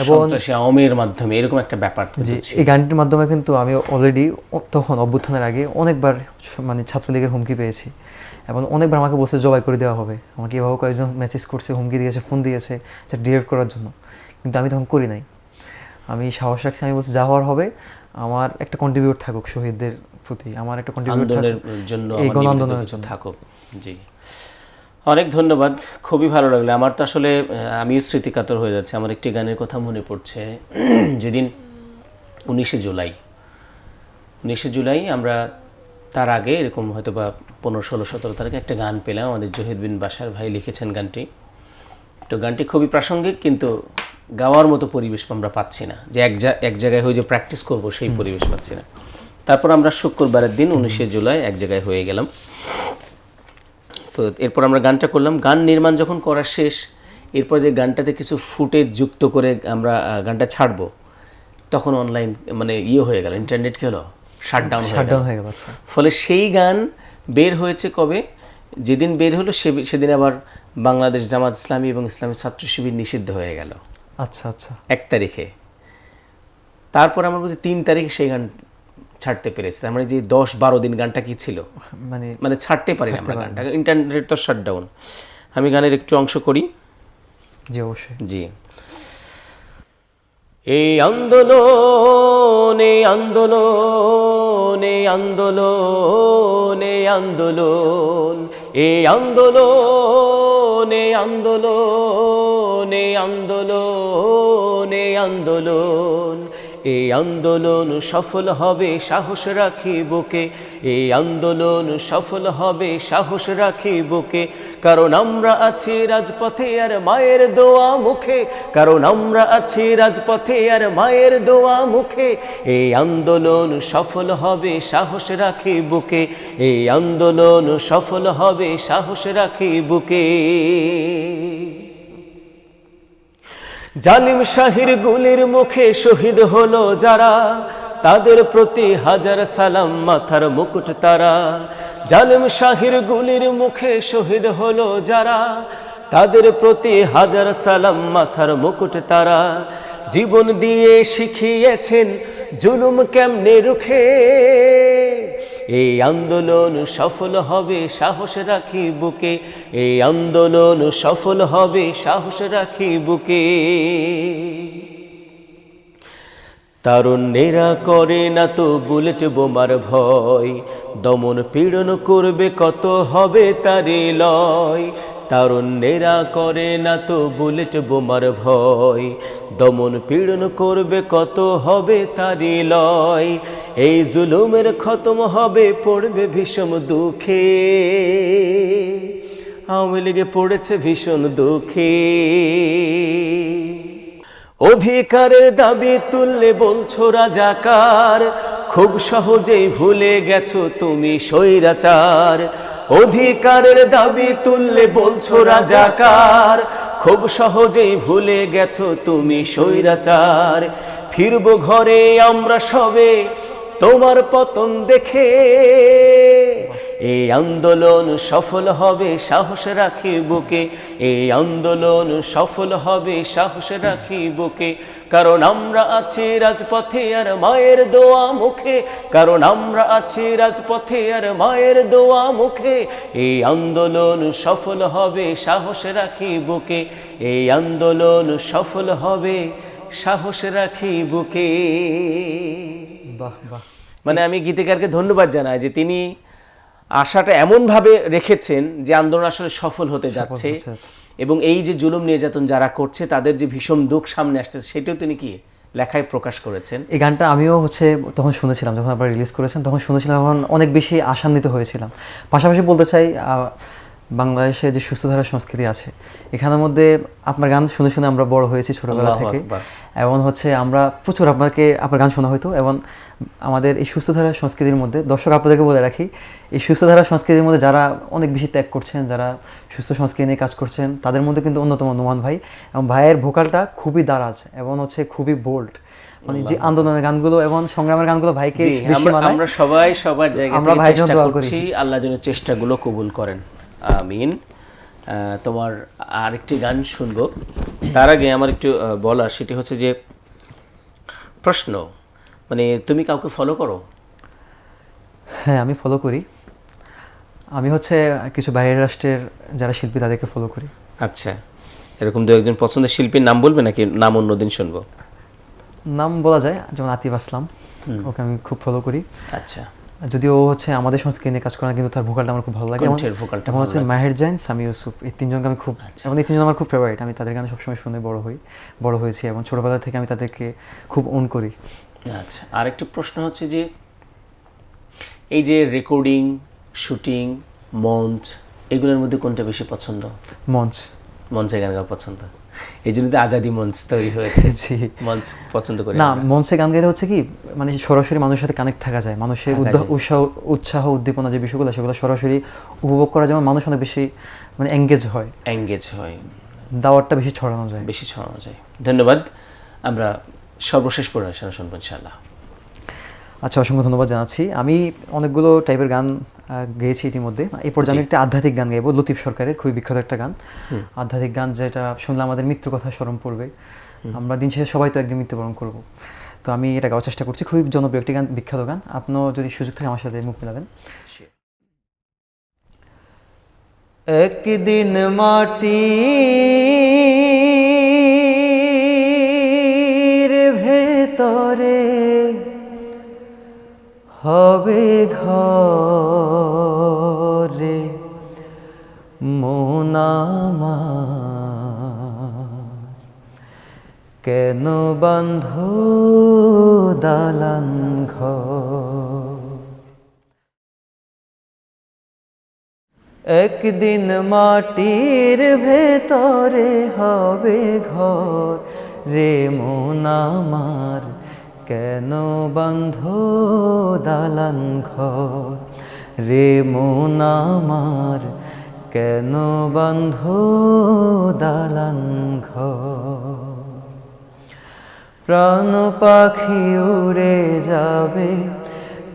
সন্ত্রাসী আওয়ামীর মাধ্যমে, এরকম একটা ব্যাপার জি। এই গানটির মাধ্যমে কিন্তু আমি অলরেডি তখন অভ্যুত্থানের আগে অনেকবার মানে ছাত্রলীগের হুমকি পেয়েছি, এবং অনেকবার আমাকে বলছে জবাই করে দেওয়া হবে। আমাকে এভাবে কয়েকজন মেসেজ করছে, হুমকি দিয়েছে, ফোন দিয়েছে যে ডিলেট করার জন্য, কিন্তু আমি তখন করি নাই। আমি সাহস রাখছি, আমি বলছি যা হওয়ার হবে, আমার একটা কন্ট্রিবিউট থাকুক শহীদদের প্রতি, আমার একটা কন্ট্রিবিউট আন্দোলনের জন্য, এই গণ আন্দোলনের জন্য থাকুক। জি, অনেক ধন্যবাদ, খুবই ভালো লাগলো। আমার তো আসলে আমিও স্মৃতিকাতর হয়ে যাচ্ছে। আমার একটি গানের কথা মনে পড়ছে, যেদিন 19শে জুলাই আমরা, তার আগে এরকম হয়তো বা 15, 16, 17 তারিখে একটা গান পেলাম। আমাদের জহির বিন বাশার ভাই লিখেছেন গানটি। তো গানটি খুবই প্রাসঙ্গিক, কিন্তু গাওয়ার মতো পরিবেশ আমরা পাচ্ছি না, যে এক জায়গায় হয়ে যে প্র্যাকটিস করব সেই পরিবেশ পাচ্ছি না। তারপর আমরা শুক্রবারের দিন 19শে জুলাই এক জায়গায় হয়ে গেলাম। তো এরপর আমরা গানটা করলাম। গান নির্মাণ যখন করা শেষ, এরপর যে গানটাতে কিছু ফুটেজ যুক্ত করে আমরা গানটা ছাড়বো, তখন অনলাইন মানে হয়ে গেল, ইন্টারনেট কি হলো, শাটডাউন হয়ে গেল। ফলে সেই গান বের হয়েছে কবে, যেদিন বের হলো সেদিন আবার বাংলাদেশ জামাত ইসলামী এবং ইসলামী ছাত্র শিবির নিষিদ্ধ হয়ে গেল। আচ্ছা আচ্ছা, 1 তারিখে। তারপর আমরা বলছি 3 তারিখে সেই গান ছাড়তে পেরেছি। তার মানে যে 10-12 দিন গানটা কি ছিল, মানে ছাড়তে পারি না আমরা গানটা, ইন্টারনেট তো শাটডাউন। আমি গানের একটু অংশ করি। জি অবশ্যই। জি। এই আন্দোলন, এই আন্দোলন, এই আন্দোলন, এই আন্দোলন, এই আন্দোলন, এই আন্দোলন, এই আন্দোলন, এই আন্দোলন, এই আন্দোলন সফল হবে, সাহস রাখি বুকে। এই আন্দোলন সফল হবে, সাহস রাখি বুকে। কারণ আমরা আছি রাজপথে আর মায়ের দোয়া মুখে। কারণ আমরা আছি রাজপথে আর মায়ের দোয়া মুখে। এই আন্দোলন সফল হবে, সাহস রাখি বুকে। এই আন্দোলন সফল হবে, সাহস রাখি বুকে। জালিম শাহির গুলির মুখে শহীদ হলো যারা, তাদের প্রতি হাজার সালাম, মাথার মুকুট তারা। জালিম শাহির গুলির মুখে শহীদ হলো যারা, তাদের প্রতি হাজার সালাম, মাথার মুকুট তারা। জীবন দিয়ে শিখিয়েছেন জুলুম কেমনে রুখে। এই আন্দোলন সফল হবে, সাহস রাখি বুকে। এই আন্দোলন সফল হবে, সাহস রাখি বুকে। তারুণ্যেরা করে না তো বুলেট বোমার ভয়, দমন পীড়ন করবে কত হবে তারে লয়। তারুণ্যেরা করে না তো বুলেট বোমার ভয়, দমন পীড়ন করবে কত হবে তারে লয়। এই জুলুমের খতম হবে পড়বে ভীষণ দুঃখে, আওয়ামী লীগে পড়েছে ভীষণ দুঃখে। অধিকারের দাবি তুললে বলছো রাজাকার, খুব সহজেই ভুলে গেছো তুমি স্বৈরাচার। অধিকারের দাবি তুললে বলছো রাজাকার, খুব সহজেই ভুলে গেছো তুমি স্বৈরাচার। ফিরবো ঘরে আমরা সবে তোমার পতন দেখে, এই আন্দোলন সফল হবে সাহস রাখি বুকে, এই আন্দোলন সফল হবে সাহস রাখি বুকে। কারণ আমরা আছি রাজপথে আর মায়ের দোয়া মুখে, কারণ আমরা আছি রাজপথে আর মায়ের দোয়া মুখে। এই আন্দোলন সফল হবে সাহস রাখি বুকে, এই আন্দোলন সফল হবে সাহস রাখি বুকে। বাহ বাহ। মানে আমি গীতিকারকে ধন্যবাদ জানাই যে তিনি আশাটা এমনভাবে রেখেছেন যে আন্দোলন আসলে সফল হতে যাচ্ছে, এবং এই যে জুলুম নির্যাতন যারা করছে তাদের যে ভীষণ দুঃখ সামনে আসতেছে সেটাও তিনি কি লেখায় প্রকাশ করেছেন। এই গানটা আমিও তখন শুনেছিলাম, যখন আপনারা রিলিজ করেছেন তখন শুনেছিলাম, তখন অনেক বেশি আশান্বিত হয়েছিলাম। পাশাপাশি বলতে চাই বাংলাদেশে যে সুস্থধারা সংস্কৃতি আছে, এখানের মধ্যে আপনার গান শুনে শুনে আমরা বড় হয়েছি ছোটবেলা থেকে, এবং আমরা প্রচুর আপনার গান শোনা হয়তো। এবং আমাদের এই সুস্থধারা সংস্কৃতির মধ্যে দর্শক আপনাদেরকে বলে রাখি, এই সুস্থধারা সংস্কৃতির মধ্যে যারা অনেক বেশি ত্যাগ করছেন, যারা সুস্থ সংস্কৃতি নিয়ে কাজ করছেন, তাদের মধ্যে কিন্তু অন্যতম নোমান ভাই। এবং ভাইয়ের ভোকালটা খুবই দারাজ এবং খুবই বোল্ড। মানে যে আন্দোলনের গানগুলো এবং সংগ্রামের গানগুলো ভাইকে বেশি মানায়। আমরা সবাই সবার জায়গা থেকে চেষ্টা করছি, আল্লাহ যেন চেষ্টাগুলো কবুল করেন, আমিন। তোমার আরেকটি গান শুনবো, তার আগে আমার একটু বলা, সেটি হচ্ছে যে প্রশ্ন, মানে তুমি কাউকে ফলো করো? হ্যাঁ, আমি ফলো করি। আমি কিছু বাইরের রাষ্ট্রের যারা শিল্পী তাদেরকে ফলো করি। আচ্ছা, এরকম দু একজন পছন্দের শিল্পীর নাম বলবে নাকি নাম অন্যদিন শুনবো? নাম বলা যায়, যেমন আতিফ আসলাম, ওকে আমি খুব ফলো করি। আচ্ছা, যদিও আমাদের সংস্কৃতি নিয়ে কাজ করে না, কিন্তু তার ভোকালটা আমার খুব ভালো লাগে। এবং মাহের জাইন, সামি ইউসুফ, এই তিনজনকে আমি খুব, এবং এই তিনজন আমার খুব ফেভারিট। আমি তাদের গান সবসময় শুনে বড় হয়েছি এবং ছোটবেলা থেকে আমি তাদেরকে খুব অন করি। আচ্ছা, আরেকটি প্রশ্ন হচ্ছে যে এই যে রেকর্ডিং, শুটিং, মঞ্চ, এগুলোর মধ্যে কোনটা বেশি পছন্দ? মঞ্চে গান গাওয়া পছন্দ, এই জন্য তো আজাদি মঞ্চ তৈরি হয়েছে। জি, মঞ্চ পছন্দ করি না। মঞ্চে গান গাইলে কি, মানে সরাসরি মানুষের সাথে কানেক্ট থাকা যায়, মানুষের উৎসাহ উদ্দীপনা যে বিষয়গুলো সেগুলো সরাসরি উপভোগ করা যায়, মানুষ অনেক বেশি মানে এঙ্গেজ হয়, দাওয়াতটা বেশি ছড়ানো যায়। ধন্যবাদ। আমরা সর্বশেষ পরিবেশনা শুনবো ইনশাআল্লাহ। আচ্ছা, অসংখ্য ধন্যবাদ জানাচ্ছি। আমি অনেকগুলো টাইপের গান গেয়েছি ইতিমধ্যে। এই পর্যায়ে আমি একটা আধ্যাত্মিক গান গাইবো, লতিফ সরকারের খুবই বিখ্যাত একটা গান, আধ্যাত্মিক গান, যেটা শুনলে আমাদের মৃত্যুর কথা স্মরণ পড়বে। আমরা দিন শেষে সবাই তো একদিন মৃত্যুবরণ করব, তো আমি এটা গাওয়ার চেষ্টা করছি। খুবই জনপ্রিয় একটি গান, বিখ্যাত গান। আপনিও যদি সুযোগ থাকে আমার সাথে মুখ মেলাবেন। একদিন মাটির ভেতরে হবে ঘরে মন আমার, কেন বন্ধ দালান ঘর। একদিন মাটির ভেতরে হবে ঘর রে মন আমার, কেন বন্ধ দালান ঘর রে মন আমার, কেন বন্ধ দালান ঘর। প্রাণ পাখি উড়ে যাবে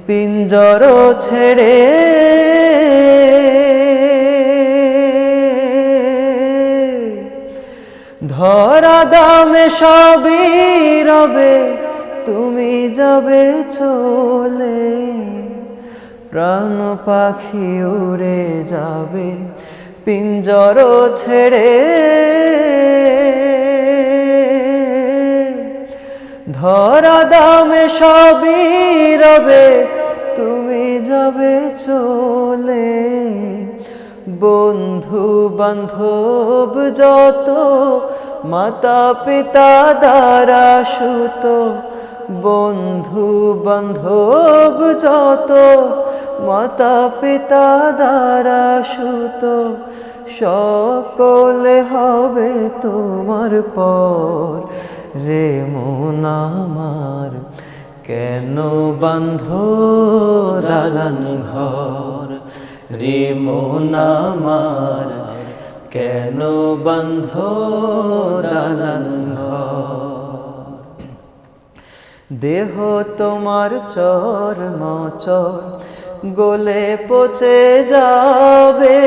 পিঞ্জর ছেড়ে, ধরা দামে সবই রবে তুমি যাবে চলে। প্রাণ পাখি উড়ে যাবে পিঞ্জর ছেড়ে, ধরা দামে সবই রবে, তুমি যাবে চলে। বন্ধু বান্ধব যত, মাতা পিতা দ্বারা সুত। বন্ধু বান্ধব যত, মাতা পিতা দ্বারা সুত। সকলে হবে তোমার পর, রে মন আমার কেন বাঁধো দালান ঘর। রে মন আমার কেন বাঁধো দালান ঘর। দেহ তোমার চর মচর, গলে পচে যাবে।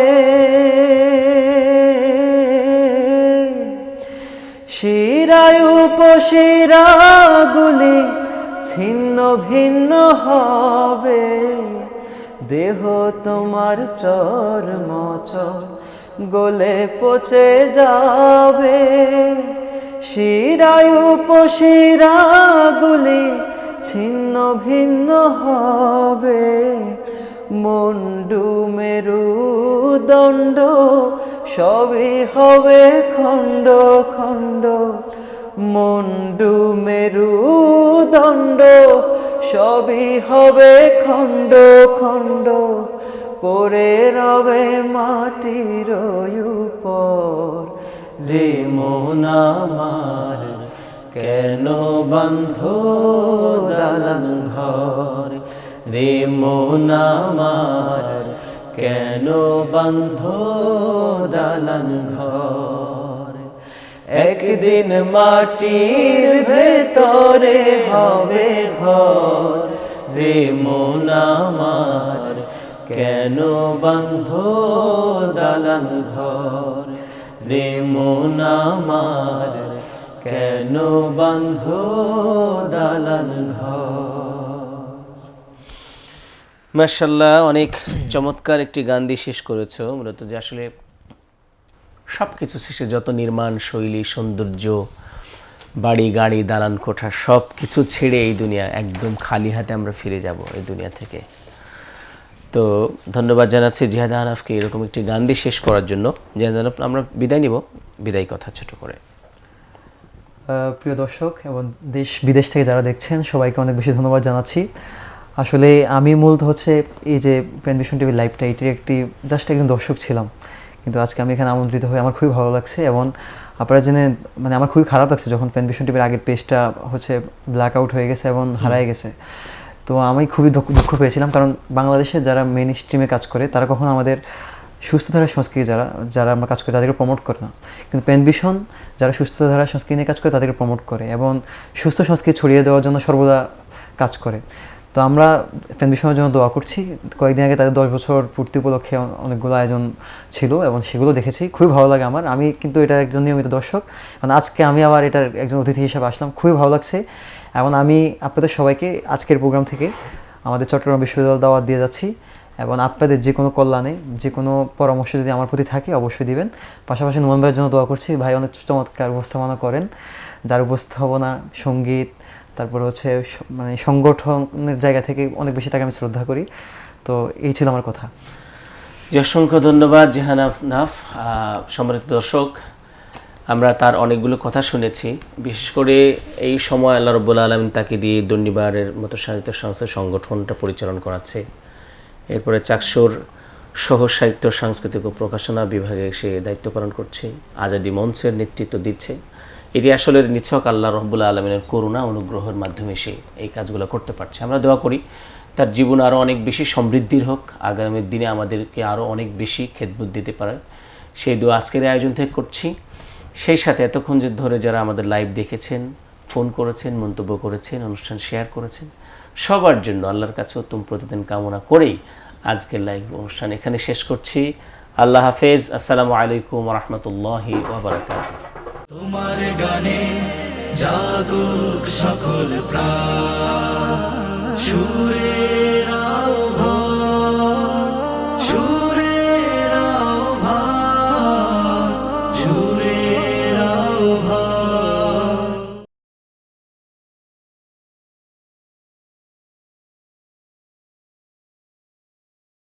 শিরায় উপশিরাগুলি ছিন্ন ভিন্ন হবে। দেহ তোমার চর মচর, গলে পচে যাবে। শিরায় উপশিরাগুলি ছিন্ন ভিন্ন হবে। মুন্ডু মেরু দণ্ড সবই হবে খণ্ড খণ্ড। মুন্ডু মেরু দণ্ড সবই হবে খণ্ড খণ্ড। পড়ে রবে মাটির উপর, রে মন আমার কেন বাঁধো দালান ঘর। রে মন আমার কেন বাঁধো দালান ঘর। একদিন মাটির ভেতরে হবে ঘর। রে মন আমার কেন বাঁধো দালান ঘর। রে মন আমার কেন বাঁধো দালান ঘর। মাশাআল্লাহ, অনেক চমৎকার একটি গান দিয়ে শেষ করেছো। মূলত যে আসলে সব কিছু শেষে যত নির্মাণ শৈলী, সৌন্দর্য, বাড়ি গাড়ি দালান কোঠা সব কিছু ছেড়ে এই দুনিয়া একদম খালি হাতে আমরা ফিরে যাব এই দুনিয়া থেকে। তো ধন্যবাদ জানাচ্ছি জিহাদ আহনাফকে এরকম একটি গান দিয়ে শেষ করার জন্য। জিহাদ আহনাফ, আমরা বিদায় নিব, বিদায় কথা ছোট করে। প্রিয় দর্শক এবং দেশ বিদেশ থেকে যারা দেখছেন সবাইকে অনেক বেশি ধন্যবাদ জানাচ্ছি। আসলে আমি মূলত হচ্ছে এই যে পেনভিশন টিভি লাইভটা, এটির একটি জাস্ট একজন দর্শক ছিলাম, কিন্তু আজকে আমি এখানে আমন্ত্রিত হয়ে আমার খুবই ভালো লাগছে। এবং আপনারা জেনে মানে আমার খুবই খারাপ লাগছে যখন পেনভিশন টিভির আগের পেজটা হচ্ছে ব্ল্যাক আউট হয়ে গেছে এবং হারায় গেছে। তো আমি খুবই দুঃখ পেয়েছিলাম, কারণ বাংলাদেশে যারা মেইন স্ট্রিমে কাজ করে তারা কখনো আমাদের সুস্থধারা সংস্কৃতি যারা আমরা কাজ করি তাদেরকে প্রমোট করে না, কিন্তু পেনভিশন যারা সুস্থধারা সংস্কৃতি নিয়ে কাজ করে তাদেরকে প্রমোট করে এবং সুস্থ সংস্কৃতি ছড়িয়ে দেওয়ার জন্য সর্বদা কাজ করে। তো আমরা পেনভিশনের জন্য দোয়া করছি। কয়েকদিন আগে তাদের 10 বছর পূর্তি উপলক্ষে অনেকগুলো আয়োজন ছিল এবং সেগুলো দেখেছি, খুবই ভালো লাগে আমার। আমি কিন্তু এটার একজন নিয়মিত দর্শক, মানে আজকে আমি আবার এটার একজন অতিথি হিসেবে আসলাম, খুবই ভালো লাগছে। এবং আমি আপনাদের সবাইকে আজকের প্রোগ্রাম থেকে আমাদের চট্টগ্রাম বিশ্ববিদ্যালয় দাওয়াত দিয়ে যাচ্ছি এবং আপনাদের যে কোনো কল্যাণে যে কোনো পরামর্শ যদি আমার প্রতি থাকে অবশ্যই দিবেন। পাশাপাশি নোমান ভাইয়ের জন্য দোয়া করছি, ভাই অনেক চমৎকার উপস্থাপনা করেন, যার উপস্থাপনা সঙ্গীত তারপর হচ্ছে মানে সংগঠনের জায়গা থেকে অনেক বেশি তাকে আমি শ্রদ্ধা করি। তো এই ছিল আমার কথা। অসংখ্য ধন্যবাদ জিহাদ আহনাফ। সম্মানিত দর্শক, আমরা তার অনেকগুলো কথা শুনেছি। বিশেষ করে এই সময় আল্লাহ রাব্বুল আলামিন তাকে দিয়ে দণ্ডিবারের মতো সাহিত্য সংস্থার সংগঠনটা পরিচালনা করাচ্ছে। এরপরে চাকসুর সহ সাহিত্য সাংস্কৃতিক ও প্রকাশনা বিভাগে সে দায়িত্ব পালন করছে, আজাদি মঞ্চের নেতৃত্ব দিচ্ছে। এটি আসলে নিছক আল্লাহ রাব্বুল আলামিনের করুণা অনুগ্রহের মাধ্যমে সে এই কাজগুলো করতে পারছে। আমরা দোয়া করি তার জীবন আরও অনেক বেশি সমৃদ্ধির হোক, আগামী দিনে আমাদেরকে আরও অনেক বেশি খেদমত দিতে পারে, সেই দোয়া আজকের আয়োজন থেকে করছি। সেই সাথে এতক্ষণ যে ধরে যারা আমাদের লাইভ দেখেছেন, ফোন করেছেন, মন্তব্য করেছেন, অনুষ্ঠান শেয়ার করেছেন, সবার জন্য আল্লাহর কাছে উত্তম প্রতিদিন কামনা করেই আজকের লাইভ অনুষ্ঠান এখানে শেষ করছি। আল্লাহ হাফেজ। আসসালামু আলাইকুম ওয়া রাহমাতুল্লাহি ওয়া বারাকাতুহু। তোমার গানে জাগুক সকল প্রাণ, সুরের আহ্বান